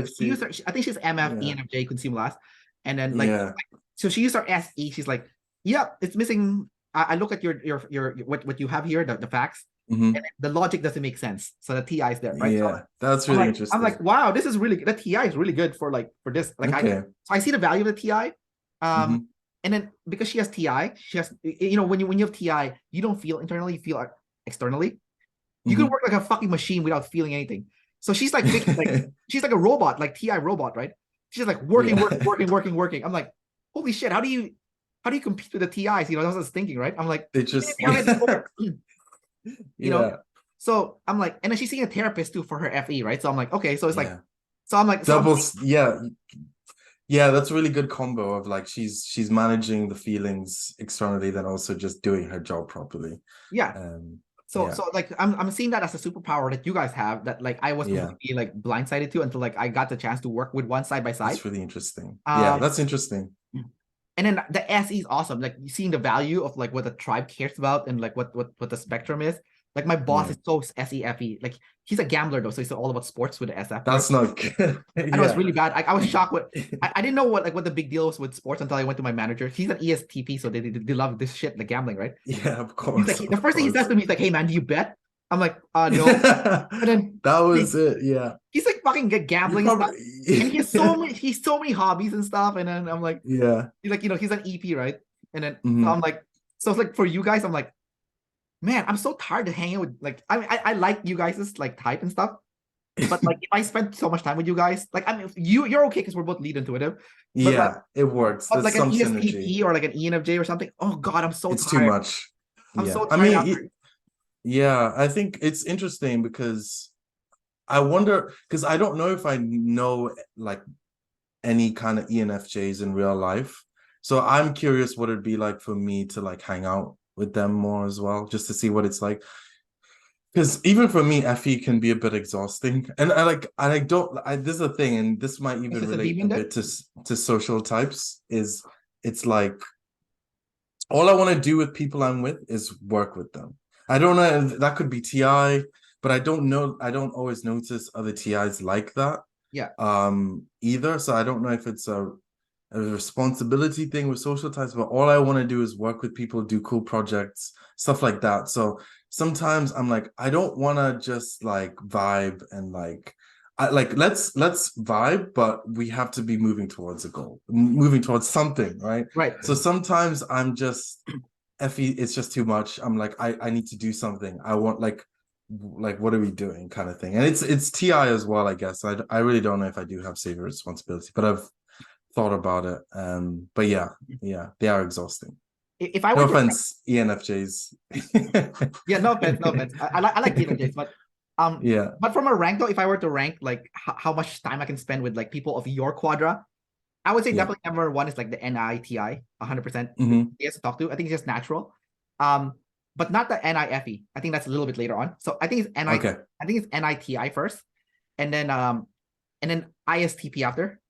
I think she's MF, ENFJ, consume last. And then like, so she used her SE. She's like, yeah, it's missing. I look at your what you have here, the facts. And the logic doesn't make sense. So the TI is there, right? Yeah, so that's really interesting. I'm like, wow, this is really good. The TI is really good for this. Like I see the value of the TI. And then because she has TI, she has, you know, when you have TI, you don't feel internally, you feel externally. You can work like a fucking machine without feeling anything. So she's like she's like a robot, like TI robot, right? She's like working. I'm like, holy shit, how do you compete with the TIs? You know, that's what I was thinking, right? I'm like, they just you know. So I'm like, and then she's seeing a therapist too for her FE, right? So I'm like, okay, so it's like, so I'm like, doubles, yeah, that's a really good combo of like she's managing the feelings externally, then also just doing her job properly. So like I'm seeing that as a superpower that you guys have that like I was completely like blindsided to until like I got the chance to work with one side by side. That's really interesting. That's interesting. And then the SE is awesome. Like seeing the value of like what the tribe cares about and like what the spectrum is. Like my boss is so SEFE. Like he's a gambler though, so he's all about sports with the SF. That's not good. I know it's really bad. I was shocked with I didn't know what the big deal was with sports until I went to my manager. He's an ESTP, so they love this shit, like gambling, right? Yeah, of course. He's like, the first thing he says to me is like, "Hey man, do you bet?" I'm like, no. And then that was it. Yeah. He's like fucking gambling and stuff. And he has so many hobbies and stuff. And then I'm like, he's like, you know, he's an EP, right? And then so I'm like, so it's like for you guys, I'm like, man, I'm so tired of hanging with like I like you guys' like type and stuff. But like if I spend so much time with you guys, like I mean you're okay because we're both lead intuitive. But like Yeah, it works. but There's like an some synergy. ESTP or like an ENFJ or something. Oh God, I'm so It's too tired. much. I'm Yeah. so I tired mean, after. yeah, I think it's interesting because I wonder, because I don't know if I know like any kind of ENFJs in real life. So I'm curious what it'd be like for me to like hang out with them more as well, just to see what it's like. Because even for me, FE can be a bit exhausting, and I don't. This is a thing, and this might Is even this a relate demon a then? bit to social types. Is it's like all I want to do with people I'm with is work with them. I don't know. That could be TI, but I don't know. I don't always notice other TIs like that. Yeah. Either. So I don't know if it's a responsibility thing with social types, but all I want to do is work with people, do cool projects, stuff like that. So sometimes I'm like, I don't want to just like vibe and like let's vibe, but we have to be moving towards a goal, moving towards something, right? Right. So sometimes I'm just Effie, it's just too much. I'm like, I need to do something. I want like what are we doing kind of thing. And it's TI as well, I guess. I really don't know if I do have savior responsibility, but I've thought about it. But yeah, they are exhausting. If I No were to offense, ENFJs. yeah, no offense, no offense. I like ENFJs, Yeah. but from a rank though, if I were to rank like how much time I can spend with like people of your quadra, I would say Yeah. definitely number one is like the NITI, 100%. Mm-hmm. He has to talk to. I think it's just natural. Um, but not the NIFE. I think that's a little bit later on. So I think it's NI. Okay. I think it's NITI first, and then ISTP after.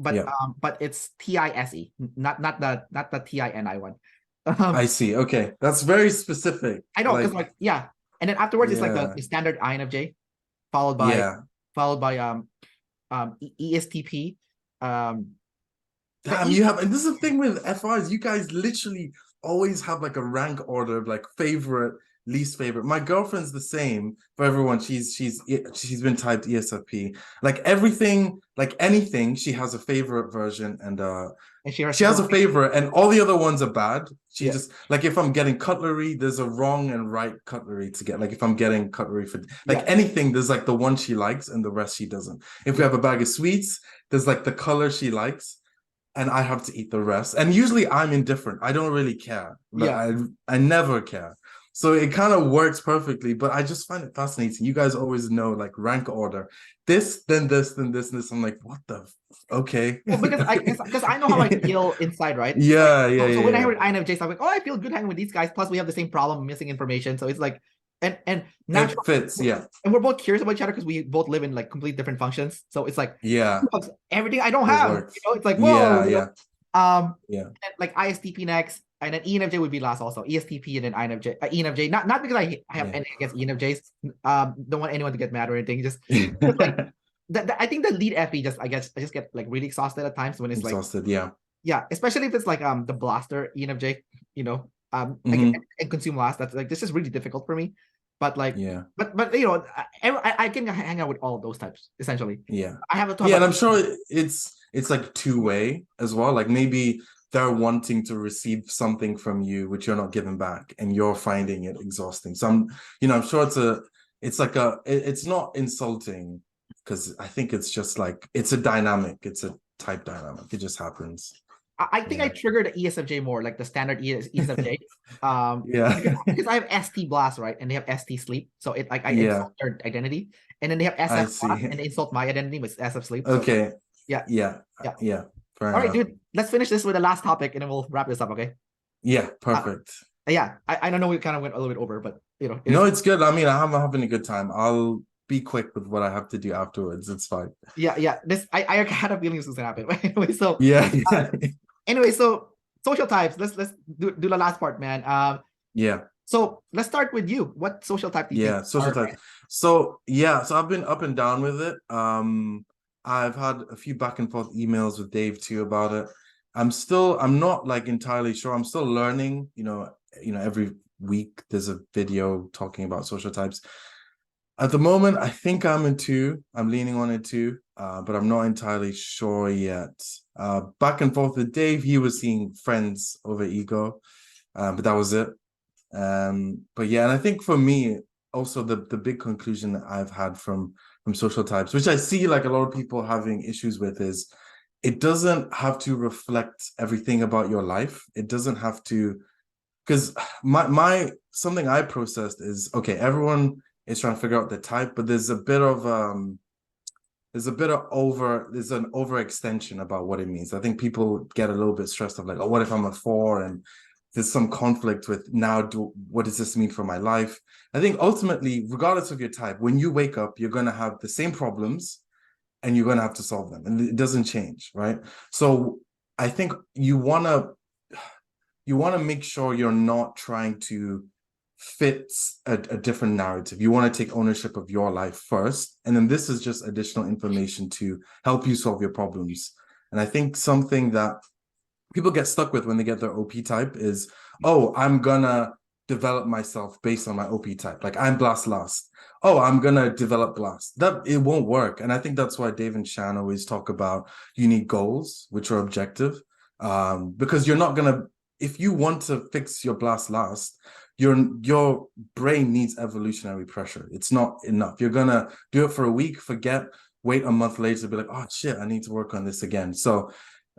Yeah. But it's TISE, not the TINI one. I see. Okay. That's very specific. I know because Like, like yeah, and then afterwards it's like yeah. the standard INFJ followed by Yeah. followed by ESTP. The Damn, you have, and this is the thing with FRs, you guys literally always have like a rank order of like favorite, least favorite. My girlfriend's the same for everyone. She's been typed ESFP. Like everything, like anything, she has a favorite version, and and she has she has a favorite, and all the other ones are bad. She yeah just like if I'm getting cutlery, there's a wrong and right cutlery to get. Like if I'm getting cutlery for like yeah anything, there's like the one she likes and the rest she doesn't. If we yeah have a bag of sweets, there's like the color she likes and I have to eat the rest. And usually I'm indifferent. I don't really care. Like, yeah. I never care. So it kind of works perfectly, but I just find it fascinating. You guys always know like rank order. This, then this, then this, and this. I'm like, what the okay. Well, because I know how I feel inside, right? Like Yeah, yeah, so yeah, when I yeah. heard INFJs, I'm like, oh, I feel good hanging with these guys. Plus, we have the same problem, missing information. So it's like, and It natural, fits, yeah. and we're both curious about each other because we both live in like complete different functions. So it's like Yeah, everything I don't it have. works. It's like Yeah, whoa. yeah, yeah. And like ISTP next, and then ENFJ would be last also. ESTP and then INFJ, ENFJ. Not because I have Yeah. anything against ENFJs. Don't want anyone to get mad or anything. Just like I think the lead FE just I just get like really exhausted at times when it's like Exhausted, yeah. yeah, especially if it's like the blaster ENFJ, I Mm-hmm. can consume last. That's like this is really difficult for me. But like Yeah, but I can hang out with all of those types essentially. yeah. I have to talk Yeah, and about I'm sure it's like two-way as well. Like maybe they're wanting to receive something from you which you're not giving back, and you're finding it exhausting. So I'm sure it's not insulting because I think it's just like it's a dynamic, it's a type dynamic. It just happens. I think I Yeah. trigger the ESFJ more, like the standard ESFJ. Yeah. Because I have ST blast, right? And they have ST sleep. So it like I Yeah, insult their identity. And then they have I SF blast see. and they insult my identity with SF sleep. So Okay. yeah, Yeah. yeah. Yeah. Fair All right, enough. dude. Let's finish this with the last topic and then we'll wrap this up, okay? Yeah, Uh, perfect. yeah, I don't know we kind of went a little bit over, but it is No, it's good. I mean, I'm having a good time. I'll be quick with what I have to do afterwards. It's fine. yeah. This I had a feeling this was gonna happen. But Yeah. uh, so social types. Let's do the last part, man. Yeah. So let's start with you. What social type do you think Yeah. Social are type. So yeah, so I've been up and down with it. I've had a few back and forth emails with Dave too about it. I'm not like entirely sure. I'm still learning, every week there's a video talking about social types. At the moment, I think I'm in two. I'm leaning on it too, but I'm not entirely sure yet. Back and forth with Dave, he was seeing friends over ego, but that was it. But yeah, and I think for me, also the big conclusion that I've had from social types, which I see like a lot of people having issues with, is it doesn't have to reflect everything about your life. It doesn't have to, because my something I processed is, okay, everyone is trying to figure out the type, but there's an overextension about what it means. I think people get a little bit stressed of like, oh, what if I'm a 4 and there's some conflict with what does this mean for my life? I think ultimately, regardless of your type, when you wake up, you're going to have the same problems and you're going to have to solve them, and it doesn't change, right? So I think you want to make sure you're not trying to fit a different narrative. You want to take ownership of your life first, and then this is just additional information to help you solve your problems. And I think something that people get stuck with when they get their OP type is, oh, I'm gonna develop myself based on my OP type. Like, I'm blast last. Oh, I'm gonna develop blast. That it won't work. And I think that's why Dave and Shan always talk about you need goals, which are objective. Because you're not gonna, if you want to fix your blast last, your brain needs evolutionary pressure. It's not enough. You're gonna do it for a week, forget, wait a month later to be like, oh shit, I need to work on this again. So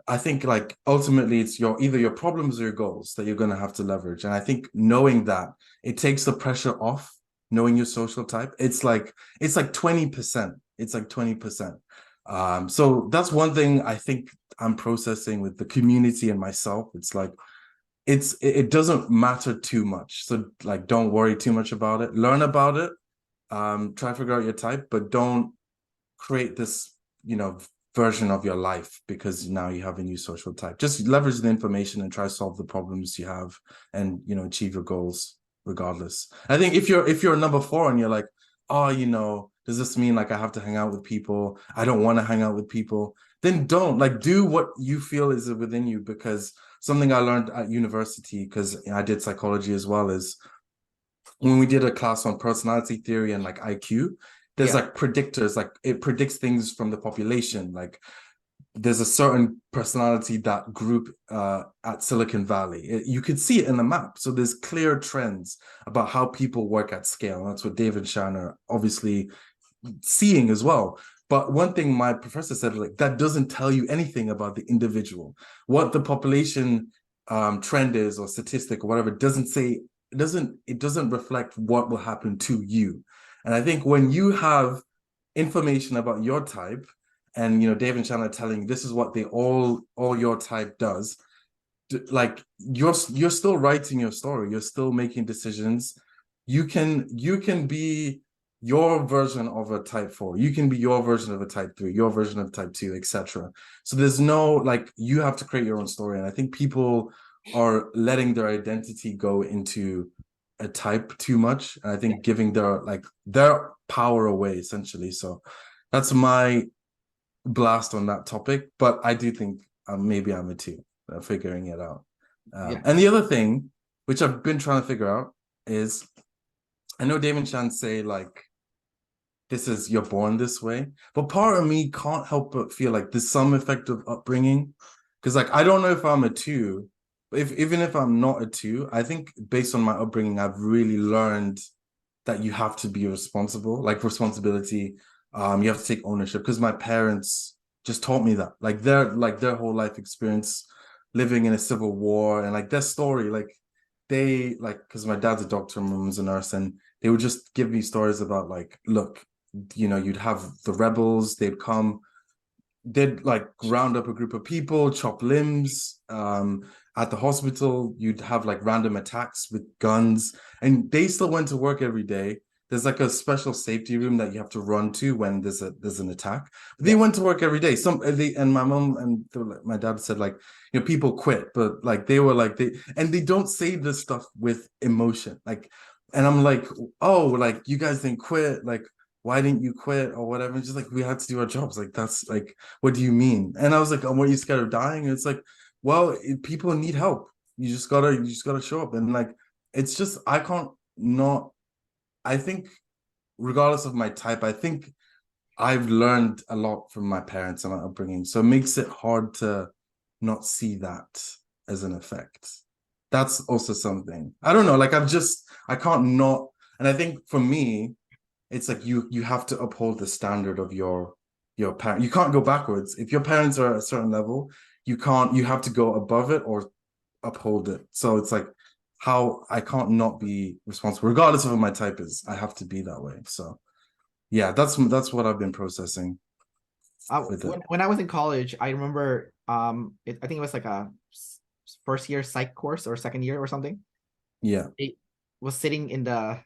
I think like ultimately it's either your problems or your goals that you're going to have to leverage. And I think knowing that, it takes the pressure off, knowing your social type. It's like 20%. It's like 20%. So that's one thing I think I'm processing with the community and myself. It's like, it doesn't matter too much. So like, don't worry too much about it. Learn about it. Try to figure out your type, but don't create this, version of your life because now you have a new social type. Just leverage the information and try to solve the problems you have, and achieve your goals regardless. I think if you're a number 4 and you're like, oh, does this mean like I have to hang out with people? I don't want to hang out with people. Then don't, like, do what you feel is within you. Because something I learned at university, because I did psychology as well, is when we did a class on personality theory and like IQ, there's like predictors, like it predicts things from the population. Like there's a certain personality that group at Silicon Valley. You could see it in the map. So there's clear trends about how people work at scale. And that's what Dave and Shan are obviously seeing as well. But one thing my professor said, like, that doesn't tell you anything about the individual. What the population trend is or statistic or whatever doesn't say, it doesn't reflect what will happen to you. And I think when you have information about your type, and Dave and Shan are telling you this is what all your type does, like you're still writing your story, you're still making decisions. You can be your version of a type 4, you can be your version of a type 3, your version of type 2, etc. So there's no, like, you have to create your own story. And I think people are letting their identity go into a type too much, and I think giving their power away essentially. So that's my blast on that topic. But I do think maybe I'm a 2, figuring it out. And the other thing which I've been trying to figure out is, I know Dave and Shan say like, this is, you're born this way, but part of me can't help but feel like there's some effect of upbringing. Because like, I don't know if I'm a 2, even if I'm not a 2, I think based on my upbringing, I've really learned that you have to be responsible, like responsibility. You have to take ownership, because my parents just taught me that, like their whole life experience living in a civil war, and like their story, like they, like, because my dad's a doctor, my mom's a nurse, and they would just give me stories about like, look, you'd have the rebels, they'd like round up a group of people, chop limbs. At the hospital, you'd have like random attacks with guns, and they still went to work every day. There's like a special safety room that you have to run to when there's an attack. But they went to work every day. And my mom and my dad said like, people quit, but like they were like they don't say this stuff with emotion. Like, and I'm like, oh, like you guys didn't quit, like why didn't you quit or whatever? And just like, we had to do our jobs. Like, that's like, what do you mean? And I was like, oh, were you scared of dying? And it's like, well, people need help. You just gotta show up. And like, it's just, I can't not, I think regardless of my type, I think I've learned a lot from my parents and my upbringing. So it makes it hard to not see that as an effect. That's also something. I don't know. Like I can't not. And I think for me, it's like you have to uphold the standard of your parent. You can't go backwards. If your parents are at a certain level, you have to go above it or uphold it. So it's like how I can't not be responsible, regardless of what my type is. I have to be that way. So yeah, that's what I've been processing with it. When I was in college, I remember I think it was like a first year psych course or second year or something. Yeah. It was sitting in the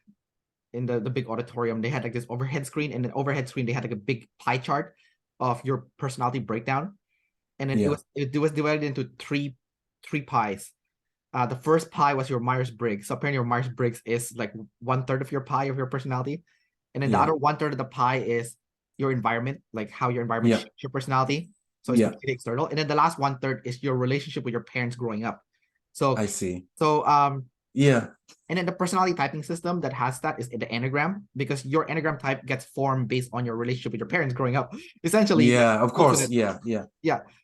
big auditorium. They had like this overhead screen, and then overhead screen they had like a big pie chart of your personality breakdown, and then it was divided into three pies. The first pie was your Myers-Briggs. So apparently your Myers-Briggs is like 1/3 of your pie of your personality, and then the other 1/3 of the pie is your environment, like how your environment shapes your personality. So it's completely external, and then the last 1/3 is your relationship with your parents growing up. So I see. So yeah. And then the personality typing system that has that is the Enneagram, because your Enneagram type gets formed based on your relationship with your parents growing up. Essentially. Yeah, of course. Yeah.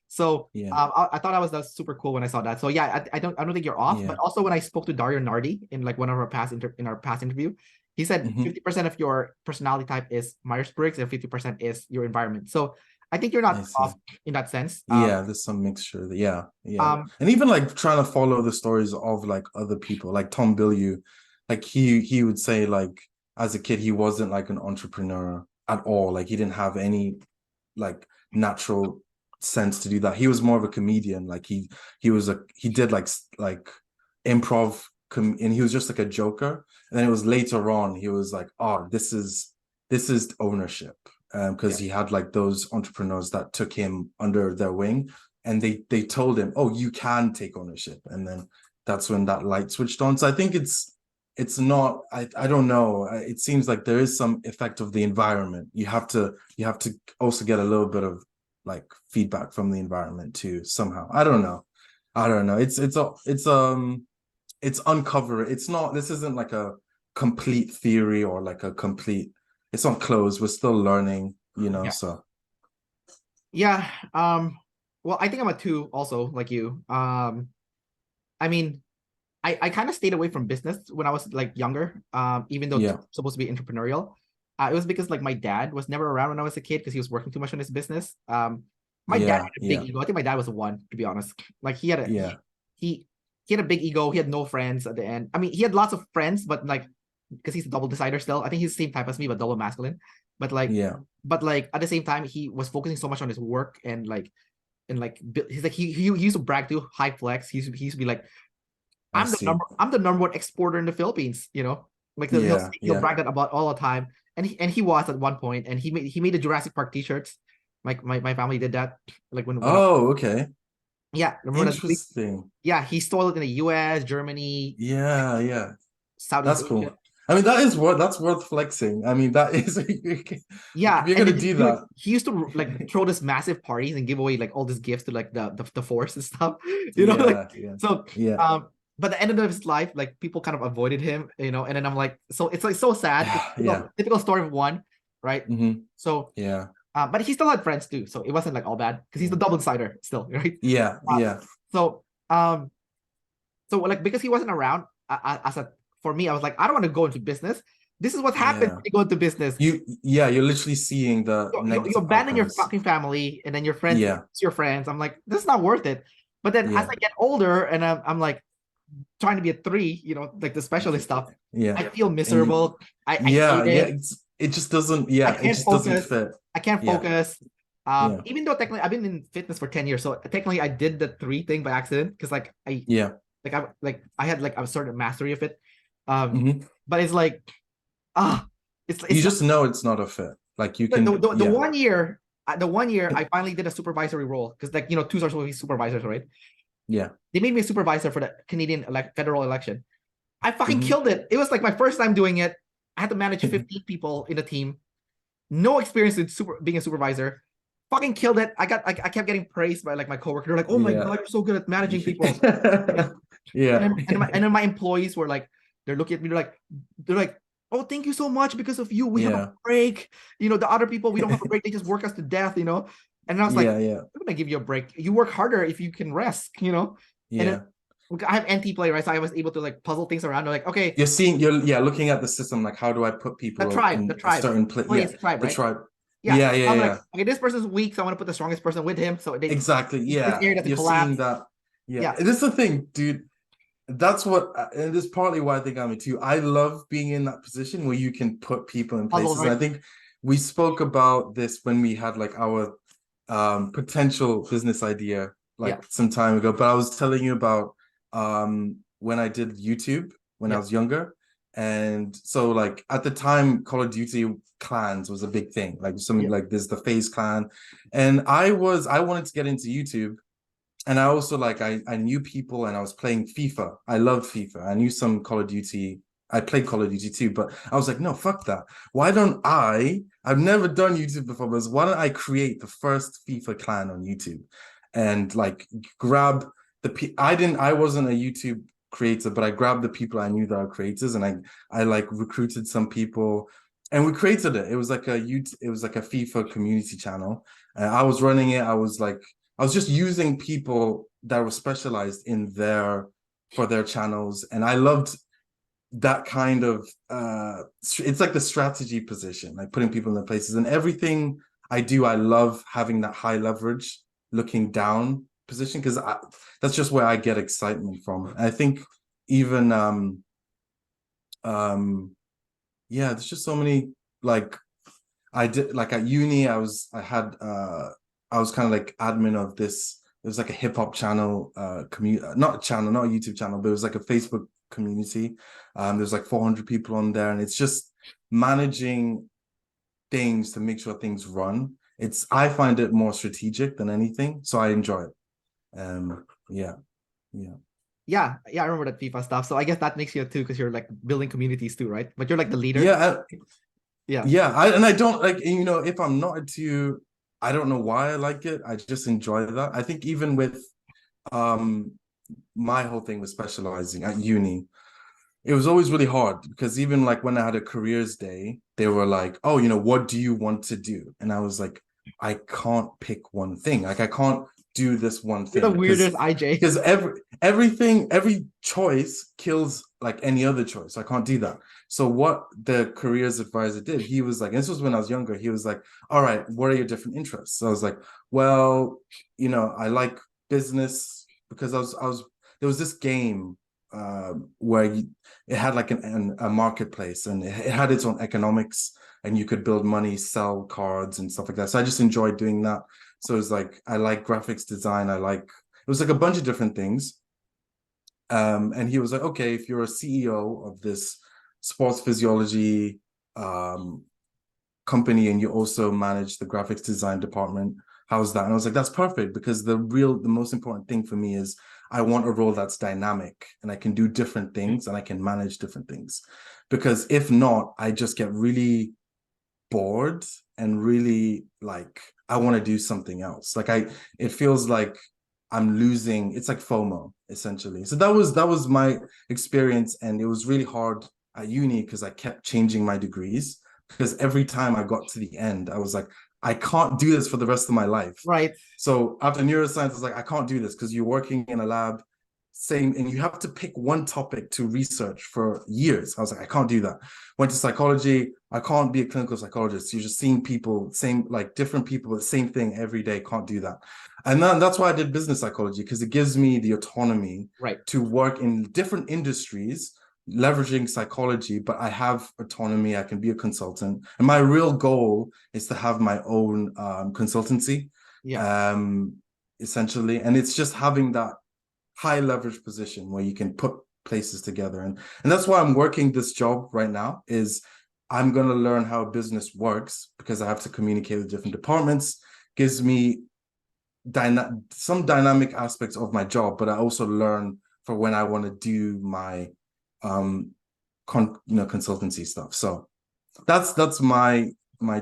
So yeah. I thought that was super cool when I saw that. So yeah, I don't think you're off. But also when I spoke to Dario Nardi in like one of our past interview, he said 50% of your personality type is Myers-Briggs and 50% is your environment. So I think you're not off in that sense. Yeah, there's some mixture. Yeah. And even like trying to follow the stories of like other people, like Tom Bilyeu, like he would say like as a kid he wasn't like an entrepreneur at all. Like he didn't have any like natural sense to do that. He was more of a comedian. Like he did like improv and he was just like a joker. And then it was later on he was like, oh, this is ownership. Because he had like those entrepreneurs that took him under their wing, and they told him, oh, you can take ownership, and then that's when that light switched on. So I think it's not, I don't know, it seems like there is some effect of the environment. You have to also get a little bit of like feedback from the environment too somehow. I don't know. It's uncover. It's not, this isn't like a complete theory or like a complete, it's not closed. We're still learning, so. Yeah. Well, I think I'm a 2 also, like you. I mean, I kind of stayed away from business when I was like younger. Even though it's supposed to be entrepreneurial. It was because like my dad was never around when I was a kid because he was working too much on his business. My dad had a big ego. I think my dad was a 1, to be honest. Like he had a he had a big ego. He had no friends at the end. I mean, he had lots of friends, but like because he's a double decider still. I think he's the same type as me, but double masculine. But like at the same time, he was focusing so much on his work and he's like he used to brag to high flex. He used to be like, I'm the number 1 exporter in the Philippines. Like he'll brag that about all the time. And he was at one point, and he made the Jurassic Park t-shirts. My family did that. Like when okay. Yeah, interesting. He stole it in the US, Germany. Yeah. Southeast That's cool. Asia. I mean, that's worth flexing. I mean, that is yeah. If you're gonna do that. He used to like throw this massive parties and give away like all these gifts to like the force and stuff. So but at the end of his life, like people kind of avoided him, and then I'm like, so it's like so sad. Typical story of one, right? So but he still had friends too, so it wasn't like all bad because he's the double decider still, right? So like because he wasn't around for me, I was like, I don't want to go into business. This is what happens when you go into business. You're literally seeing the you abandon your fucking family, and then your friends, your friends. I'm like, this is not worth it. But then as I get older, and I'm like trying to be a 3, like the specialist stuff. I feel miserable. I hate it. It just doesn't. It just doesn't fit. I can't focus. Even though technically I've been in fitness for 10 years, so technically I did the 3 thing by accident because like I had like a certain mastery of it. But it's like, it's you just know it's not a fit. Like you can the 1 year, I finally did a supervisory role because like 2s are supposed to be supervisors, right? They made me a supervisor for the Canadian federal election. I fucking killed it. It was like my first time doing it. I had to manage 15 people in a team. No experience in being a supervisor. Fucking killed it. I kept getting praised by like my coworker. They're like, "Oh my god, you're so good at managing people." And then my employees were like, they're looking at me. They're like, "Oh, thank you so much. Because of you, we have a break. The other people, we don't have a break. They just work us to death. And I was like, I'm gonna give you a break. You work harder if you can rest. And I have NT play, right? So I was able to like puzzle things around. Like, okay, you're looking at the system, like how do I put people the in a tribe. certain place? Play Yeah, is the tribe, the right? tribe. Yeah. I'm like, Yeah. okay, this person's weak, so I want to put the strongest person with him. So they Exactly. this Yeah. area doesn't You're seeing collapse. that. Yeah. Yeah. This is the thing, dude. That's what, and this is partly why I think I'm too. I love being in that position where you can put people in Puzzle, places. And right? I think we spoke about this when we had like our potential business idea Yeah. like some time ago. But I was telling you about when I did YouTube when I Yeah. was younger. And so like at the time, Call of Duty clans was a big thing. Like something Yeah. like there's the Fe+Se clan. And I wanted to get into YouTube. And I also like I knew people and I was playing FIFA. I loved FIFA. I knew some Call of Duty. I played Call of Duty too, but I was like, no, fuck that. Why don't I've never done YouTube before, but why don't I create the first FIFA clan on YouTube and like grab I wasn't a YouTube creator, but I grabbed the people I knew that are creators and I like recruited some people and we created it. It was like a FIFA community channel. I was running it. I was just using people that were specialized in for their channels. And I loved that kind of it's like the strategy position, like putting people in their places. And everything I do, I love having that high leverage looking down position because that's just where I get excitement from. And I think even yeah, there's just so many like I did like at uni, I was kind of like admin of this. It was like a hip hop channel, not a YouTube channel, but it was like a Facebook community. There's like 400 people on there, and it's just managing things to make sure things run. I find it more strategic than anything, so I enjoy it. Yeah. Yeah, I remember that FIFA stuff. So I guess that makes you too, because you're like building communities too, right? But you're like the leader. Yeah, Yeah. yeah. I don't like, if I'm not too, I don't know why I like it. I just enjoy that. I think even with my whole thing with specializing at uni, it was always really hard because even like when I had a careers day, they were like, oh, what do you want to do? And I was like, I can't pick one thing. Like I can't do this one You're the thing weirdest IJ. because every choice kills like any other choice. I can't do that. So what the careers advisor did, he was like, and this was when I was younger, he was like, all right, what are your different interests? So I was like, well, I like business because there was this game where it had like a marketplace and it had its own economics and you could build money, sell cards and stuff like that. So I just enjoyed doing that. So it was like, I like graphics design. It was like a bunch of different things. And he was like, okay, if you're a CEO of this sports physiology company and you also manage the graphics design department, how's that? And I was like, that's perfect because the most important thing for me is I want a role that's dynamic and I can do different things and I can manage different things. Because if not, I just get really bored and really like I want to do something else. Like it feels like I'm losing. It's like FOMO essentially. So that was my experience, and it was really hard at uni because I kept changing my degrees because every time I got to the end, I was like, I can't do this for the rest of my life. Right. So after neuroscience, I was like, I can't do this because you're working in a lab and you have to pick one topic to research for years. I was like, I can't do that. Went to psychology. I can't be a clinical psychologist. You're just seeing people, different people, the same thing every day. Can't do that. And then that's why I did business psychology, because it gives me the autonomy to work in different industries, leveraging psychology, but I have autonomy. I can be a consultant. And my real goal is to have my own consultancy, essentially. And it's just having that high leverage position where you can put places together. And that's why I'm working this job right now is I'm going to learn how business works because I have to communicate with different departments. Gives me some dynamic aspects of my job, but I also learn for when I want to do my consultancy stuff. So that's my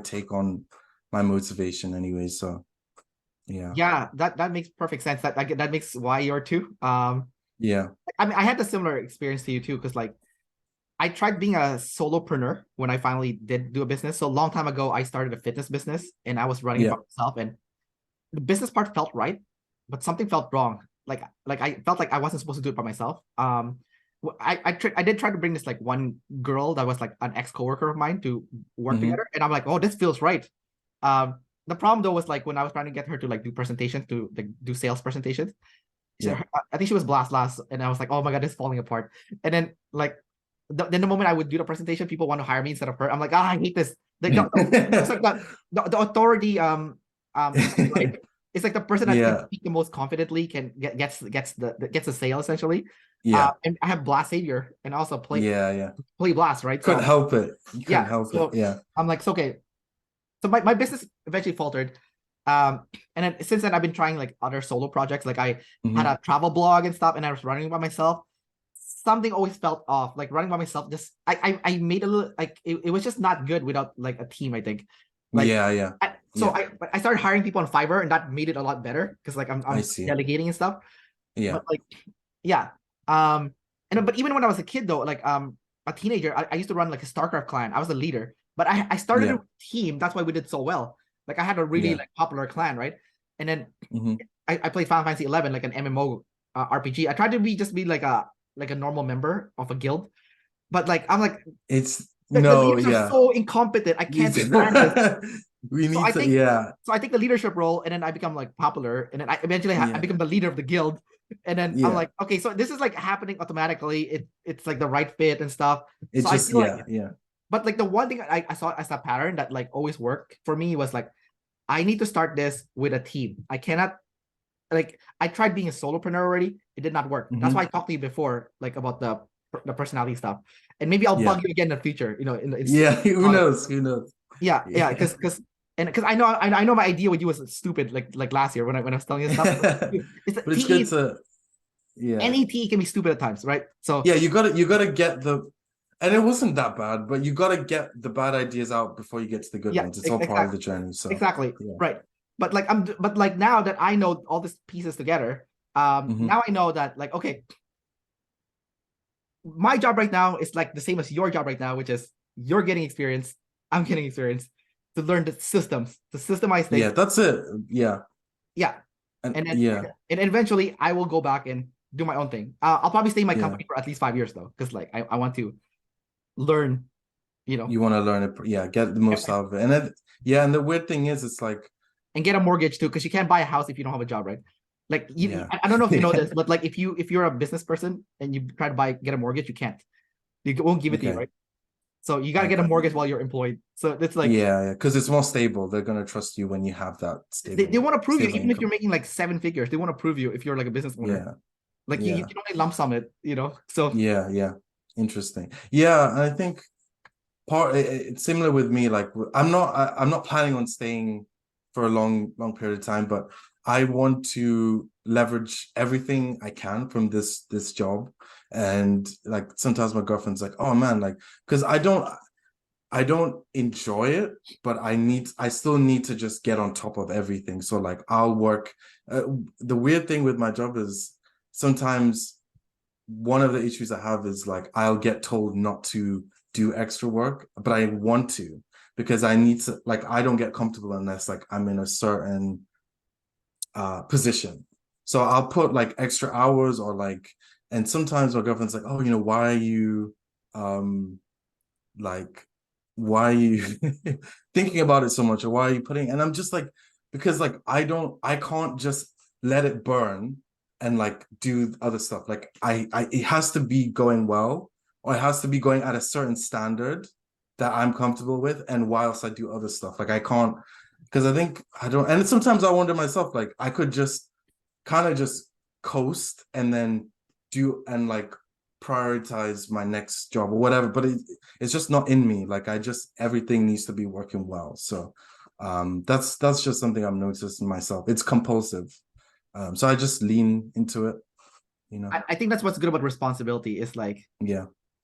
take on my motivation anyway. So yeah, that makes perfect sense. That makes why you're too. Yeah, I mean, I had a similar experience to you too, because like I tried being a solopreneur when I finally did do a business. So a long time ago, I started a fitness business and I was running it by myself, and the business part felt right, but something felt wrong. I felt like I wasn't supposed to do it by myself. I did try to bring this like one girl that was like an ex-coworker of mine to work together, and I'm like, oh, this feels right. The problem though was like when I was trying to get her to like do presentations, to like do sales presentations. I think she was last, and I was like, oh my god, this is falling apart. And then like then the moment I would do the presentation, people want to hire me instead of her. I'm like, I hate this. It's like the authority right? It's like the person that can speak the most confidently can gets the sale essentially. And I have blast savior and also play blast, right? Couldn't help it. You couldn't help it. Yeah. I'm like, so okay. So my business eventually faltered. And then since then I've been trying like other solo projects. Like I had a travel blog and stuff, and I was running by myself. Something always felt off. Like running by myself, just I made a little like it was just not good without like a team, I think. Like I started hiring people on Fiverr, and that made it a lot better because like I'm delegating and stuff. Yeah. But like but even when I was a kid though, like a teenager, I used to run like a StarCraft clan. I was a leader, but I started a team. That's why we did so well. Like I had a really like popular clan, right? And then I played Final Fantasy 11, like an MMO RPG. I tried to be like a normal member of a guild, but like I'm like the leaders are so incompetent. I can't stand this. So I take the leadership role, and then I become like popular, and then I eventually I become the leader of the guild, and then I'm like, okay, so this is like happening automatically. It's like the right fit and stuff. It's so just But like the one thing I saw as a pattern that like always worked for me was like, I need to start this with a team. I cannot, like, I tried being a solopreneur already. It did not work. That's why I talked to you before, like about the personality stuff. And maybe I'll bug you again in the future. You know, who knows? Yeah, because I know my idea with you was stupid like last year when I was telling you stuff. It's good to any T can be stupid at times, right? So you gotta get the. And it wasn't that bad, but you got to get the bad ideas out before you get to the good ones. It's all part of the journey. So right. But like now that I know all these pieces together, now I know that like, okay, my job right now is like the same as your job right now, which is you're getting experience, I'm getting experience to learn the systems, to systemize things. Yeah, that's it. Yeah. And eventually I will go back and do my own thing. I'll probably stay in my company for at least 5 years though, because like I want to learn, you want to learn it, get the most out of it. And then and the weird thing is it's like, and get a mortgage too, because you can't buy a house if you don't have a job, right? Like I don't know if you know this, but like if you're a business person and you try to get a mortgage, you can't. They won't give it to you, right? So you gotta get a mortgage while you're employed. So it's like because it's more stable. They're gonna trust you when you have that stable. They want to prove you, even if you're making like 7 figures. They want to prove you if you're like a business owner. Like you can only lump sum it, So interesting. And I think it's similar with me. Like I'm not planning on staying for a long period of time, but I want to leverage everything I can from this job. And like sometimes my girlfriend's like, oh man, like, because I don't enjoy it, but I still need to just get on top of everything. So like I'll work. The weird thing with my job is sometimes one of the issues I have is like I'll get told not to do extra work, but I want to, because I need to, like, I don't get comfortable unless like I'm in a certain position. So I'll put like extra hours, or like, and sometimes my girlfriend's like, oh, why are you thinking about it so much, or why are you putting, and I'm just like, because like I can't just let it burn and like do other stuff. Like it has to be going well, or it has to be going at a certain standard that I'm comfortable with, and whilst I do other stuff, like I can't, because I think I don't, and sometimes I wonder myself, like I could just kind of just coast and then do and like prioritize my next job or whatever, but it's just not in me. Like everything needs to be working well. So that's just something I've noticed in myself. It's compulsive. So I just lean into it, I think that's what's good about responsibility. Is like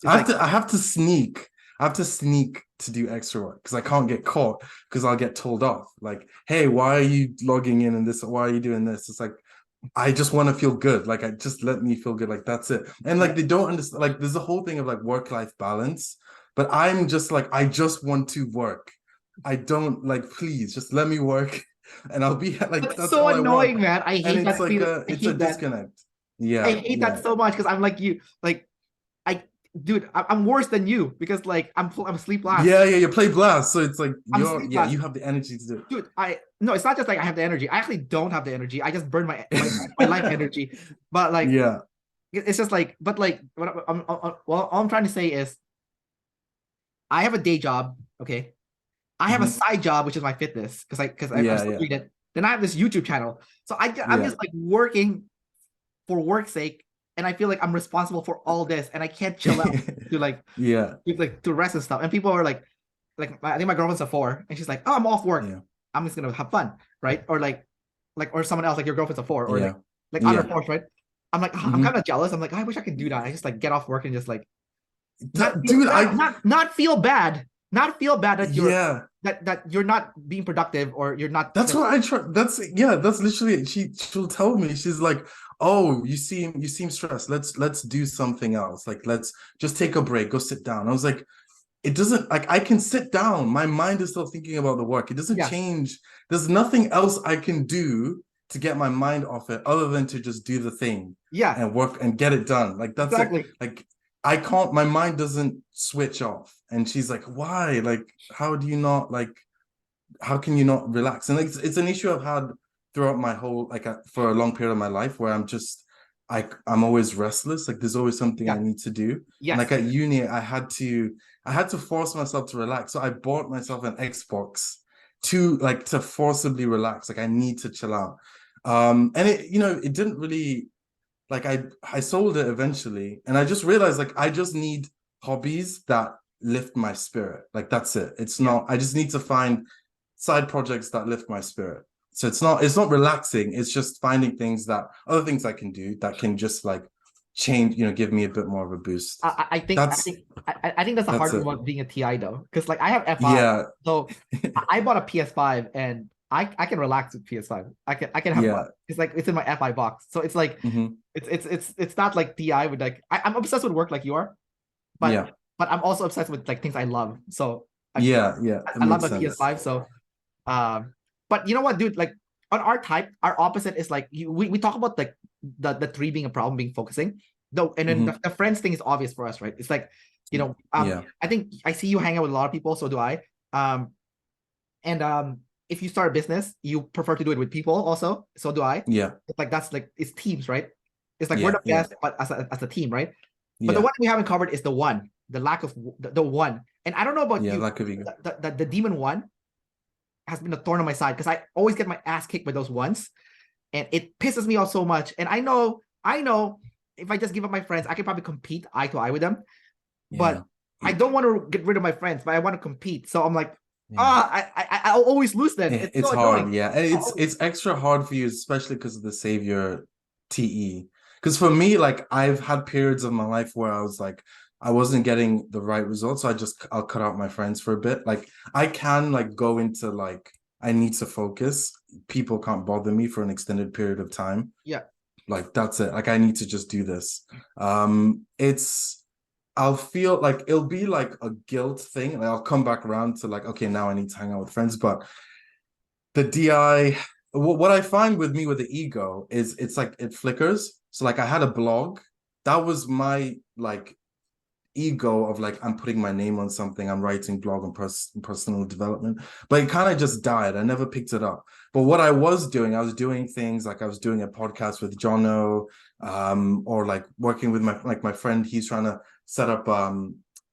I have to sneak to do extra work, because I can't get caught, because I'll get told off. Like, hey, why are you logging in and this? Why are you doing this? It's like, I just want to feel good. Like, let me feel good. Like, that's it. And like, they don't understand. Like, there's a whole thing of like work-life balance, but I'm just like, I just want to work. I don't, like, please just let me work. and I'll be like, That's that's so all I want. annoying, man. I And hate it's that like feeling. I it's a hate that. disconnect. I Yeah, hate yeah. that so much because I'm like you, like I, dude, I'm worse than you because like I'm sleep last. Yeah, yeah, you play blast. So it's like I'm you're sleep yeah, last, you have the energy to do it. dude. I no, it's not just like I have the energy. I actually don't have the energy. I just burn my life energy. But like Yeah. it's just like, but like what well, all I'm trying to say is I have a day job, okay. I have a Mhm. side job, which is my fitness, I'm Yeah, still yeah, doing it. Then I have this YouTube channel, so I'm yeah. just like working for work's sake, and I feel like I'm responsible for all this, and I can't chill out to like Yeah, to rest and stuff. And people are like I think my girlfriend's a 4, and she's like, "Oh, I'm off work. yeah, I'm just gonna have fun, right?" Or like or someone else like your girlfriend's a 4, or yeah, like other yeah. 4s, right? I'm like I'm kind Mhm. of jealous. I'm like I wish I could do that. I just like get off work and just like not feel Dude, not feel bad, not feel bad that yeah. you're not being productive or you're not That's like what I try. That's yeah. That's literally it. She'll tell me. She's like, "Oh, you seem stressed. Let's do something else. Like let's just take a break. Go sit down." I was like, "It doesn't like I can sit down. My mind is still thinking about the work. It doesn't yeah change. There's nothing else I can do to get my mind off it other than to just do the thing yeah and work and get it done. Like that's it. exactly Like I can't. My mind doesn't switch off." And she's like, "Why? Like how do you not like?" How can you not relax? And it's an issue I've had throughout my whole for a long period of my life where I'm always restless. Like there's always something I yeah need to do. And like yes at uni, I had to force myself to relax. So I bought myself an Xbox to forcibly relax. Like I need to chill out. And it didn't really like I sold it eventually, and I just realized like I just need hobbies that lift my spirit. Like that's it. It's yeah not. I just need to find side projects that lift my spirit. So it's not relaxing. It's just finding other things I can do that can just like change. Give me a bit more of a boost. I think I That's think I think that's the that's hard thing it. about being a TI though, because like I have FI, Yeah, so I bought a PS5 and I can relax with PS5. I can have fun. yeah. It's like it's in my FI box, so it's like Hmm. it's not like TI would like I'm obsessed with work like you are, but Yeah, I'm also obsessed with like things I love. So yeah, yeah. It I love makes my sense. PS5. So but you know what, dude? Like on our type, our opposite is like we talk about like the three being a problem, being focusing. Though, and then Hmm. the friends thing is obvious for us, right? It's like, Yeah, I think I see you hang out with a lot of people, so do I. Um, and if you start a business, you prefer to do it with people also, so do I. yeah, It's like that's like it's teams, right? It's like we're yeah, the yeah, best, but as a team, right? But the yeah, one we haven't covered is the lack of the one. And I don't know about yeah. you, That could be good. the demon one has been a thorn on my side because I always get my ass kicked by those ones, and it pisses me off so much. And I know, if I just give up my friends, I can probably compete eye to eye with them. But Yeah. I don't want to get rid of my friends, but I want to compete. So I'm like, Yeah. I'll always lose then. It's It's so hard, annoying. yeah. And it's extra hard for you, especially because of the savior TE. Because for me, like I've had periods of my life where I was like, I wasn't getting the right results. So I'll cut out my friends for a bit. Like I can like go into like I need to focus. People can't bother me for an extended period of time. Yeah, Like that's it. Like I need to just do this. It's I'll feel like it'll be like a guilt thing. And I'll come back around to like, okay, now I need to hang out with friends. But the DI, what I find with me with the ego is it's like it flickers. So like I had a blog. That was my like ego of like I'm putting my name on something, I'm writing blog and personal development, but it kind of just died. I never picked it up. But what I was doing things like I was doing a podcast with Jono, or like working with my friend. He's trying to set up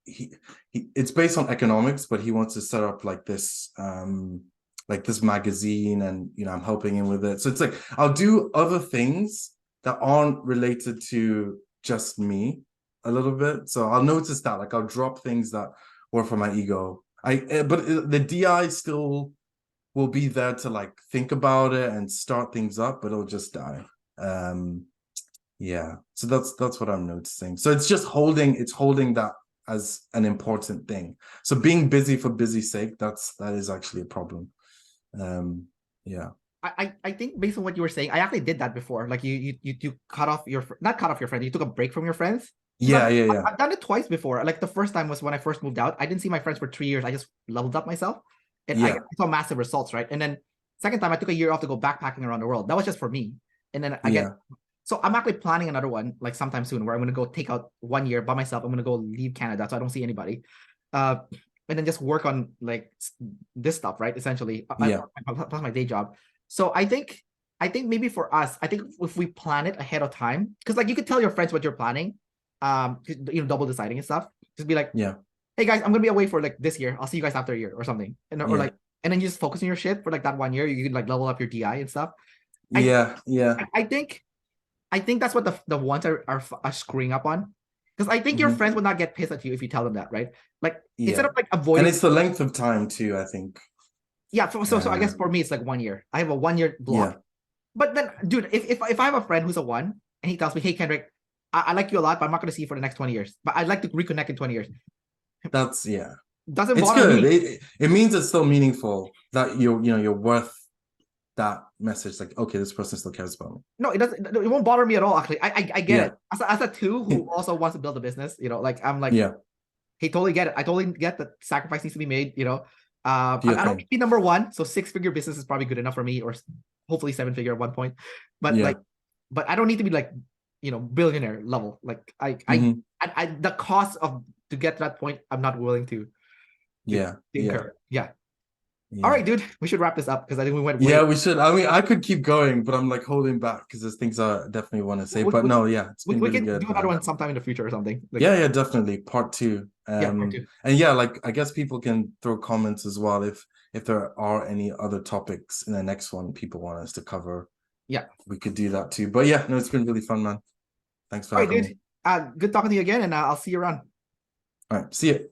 he it's based on economics, but he wants to set up like this magazine, and I'm helping him with it. So it's like I'll do other things that aren't related to just me a little bit. So I'll notice that, like I'll drop things that were for my ego. But the DI still will be there to like think about it and start things up, but it'll just die. Yeah. So that's what I'm noticing. So it's holding that as an important thing. So being busy for busy sake, that is actually a problem. Yeah. I think based on what you were saying, I actually did that before. Like you cut off not cut off your friends. You took a break from your friends. Because Yeah, yeah, yeah. I've done it twice before. Like the first time was when I first moved out. I didn't see my friends for 3 years. I just leveled up myself, and I Yeah. saw massive results, right? And then Second time, I took a year off to go backpacking around the world. That was just for me. And then again, so I'm actually planning another one like sometime soon where I'm going to go take out 1 year by myself. I'm going to go leave Canada so I don't see anybody. And then just work on like this stuff, right? Essentially, plus my day job. So I think maybe for us, I think if we plan it ahead of time, because like you could tell your friends what you're planning, double deciding and stuff. Just be like, hey guys, I'm gonna be away for like this year. I'll see you guys after a year or something, and or like, and then you just focus on your shit for like that 1 year. You can like level up your DI and stuff. I think that's what the ones are screwing up on. Because I think your friends would not get pissed at you if you tell them that, right? Like instead of like avoiding, and it's the length of time too, I think. Yeah, so I guess for me it's like 1 year. I have a 1 year block. But then, dude, if I have a friend who's a 1 and he tells me, hey Kendrick, I like you a lot, but I'm not gonna see you for the next 20 years. But I'd like to reconnect in 20 years. That's doesn't it's bother good. me. It means it's still meaningful that you're worth that message. Like, okay, this person still cares about me. No, it doesn't. It won't bother me at all. Actually, I get it. As a 2 who also wants to build a business, like I'm like, hey, totally get it. I totally get that sacrifice needs to be made. I don't be number 1, so 6-figure business is probably good enough for me, or hopefully 7-figure at one point. But but I don't need to be like billionaire level. Like I the cost of to get to that point, I'm not willing to incur. All right, dude, we should wrap this up because I think we went way. We should. I mean, I could keep going, but I'm like holding back because there's things I definitely want to say. But no, it's been really good. We can do another one sometime in the future or something. Like, definitely part 2. Part 2. And like I guess people can throw comments as well if there are any other topics in the next one people want us to cover. We could do that too. But no, it's been really fun, man. Thanks for having me. Good talking to you again, and I'll see you around. All right, see you.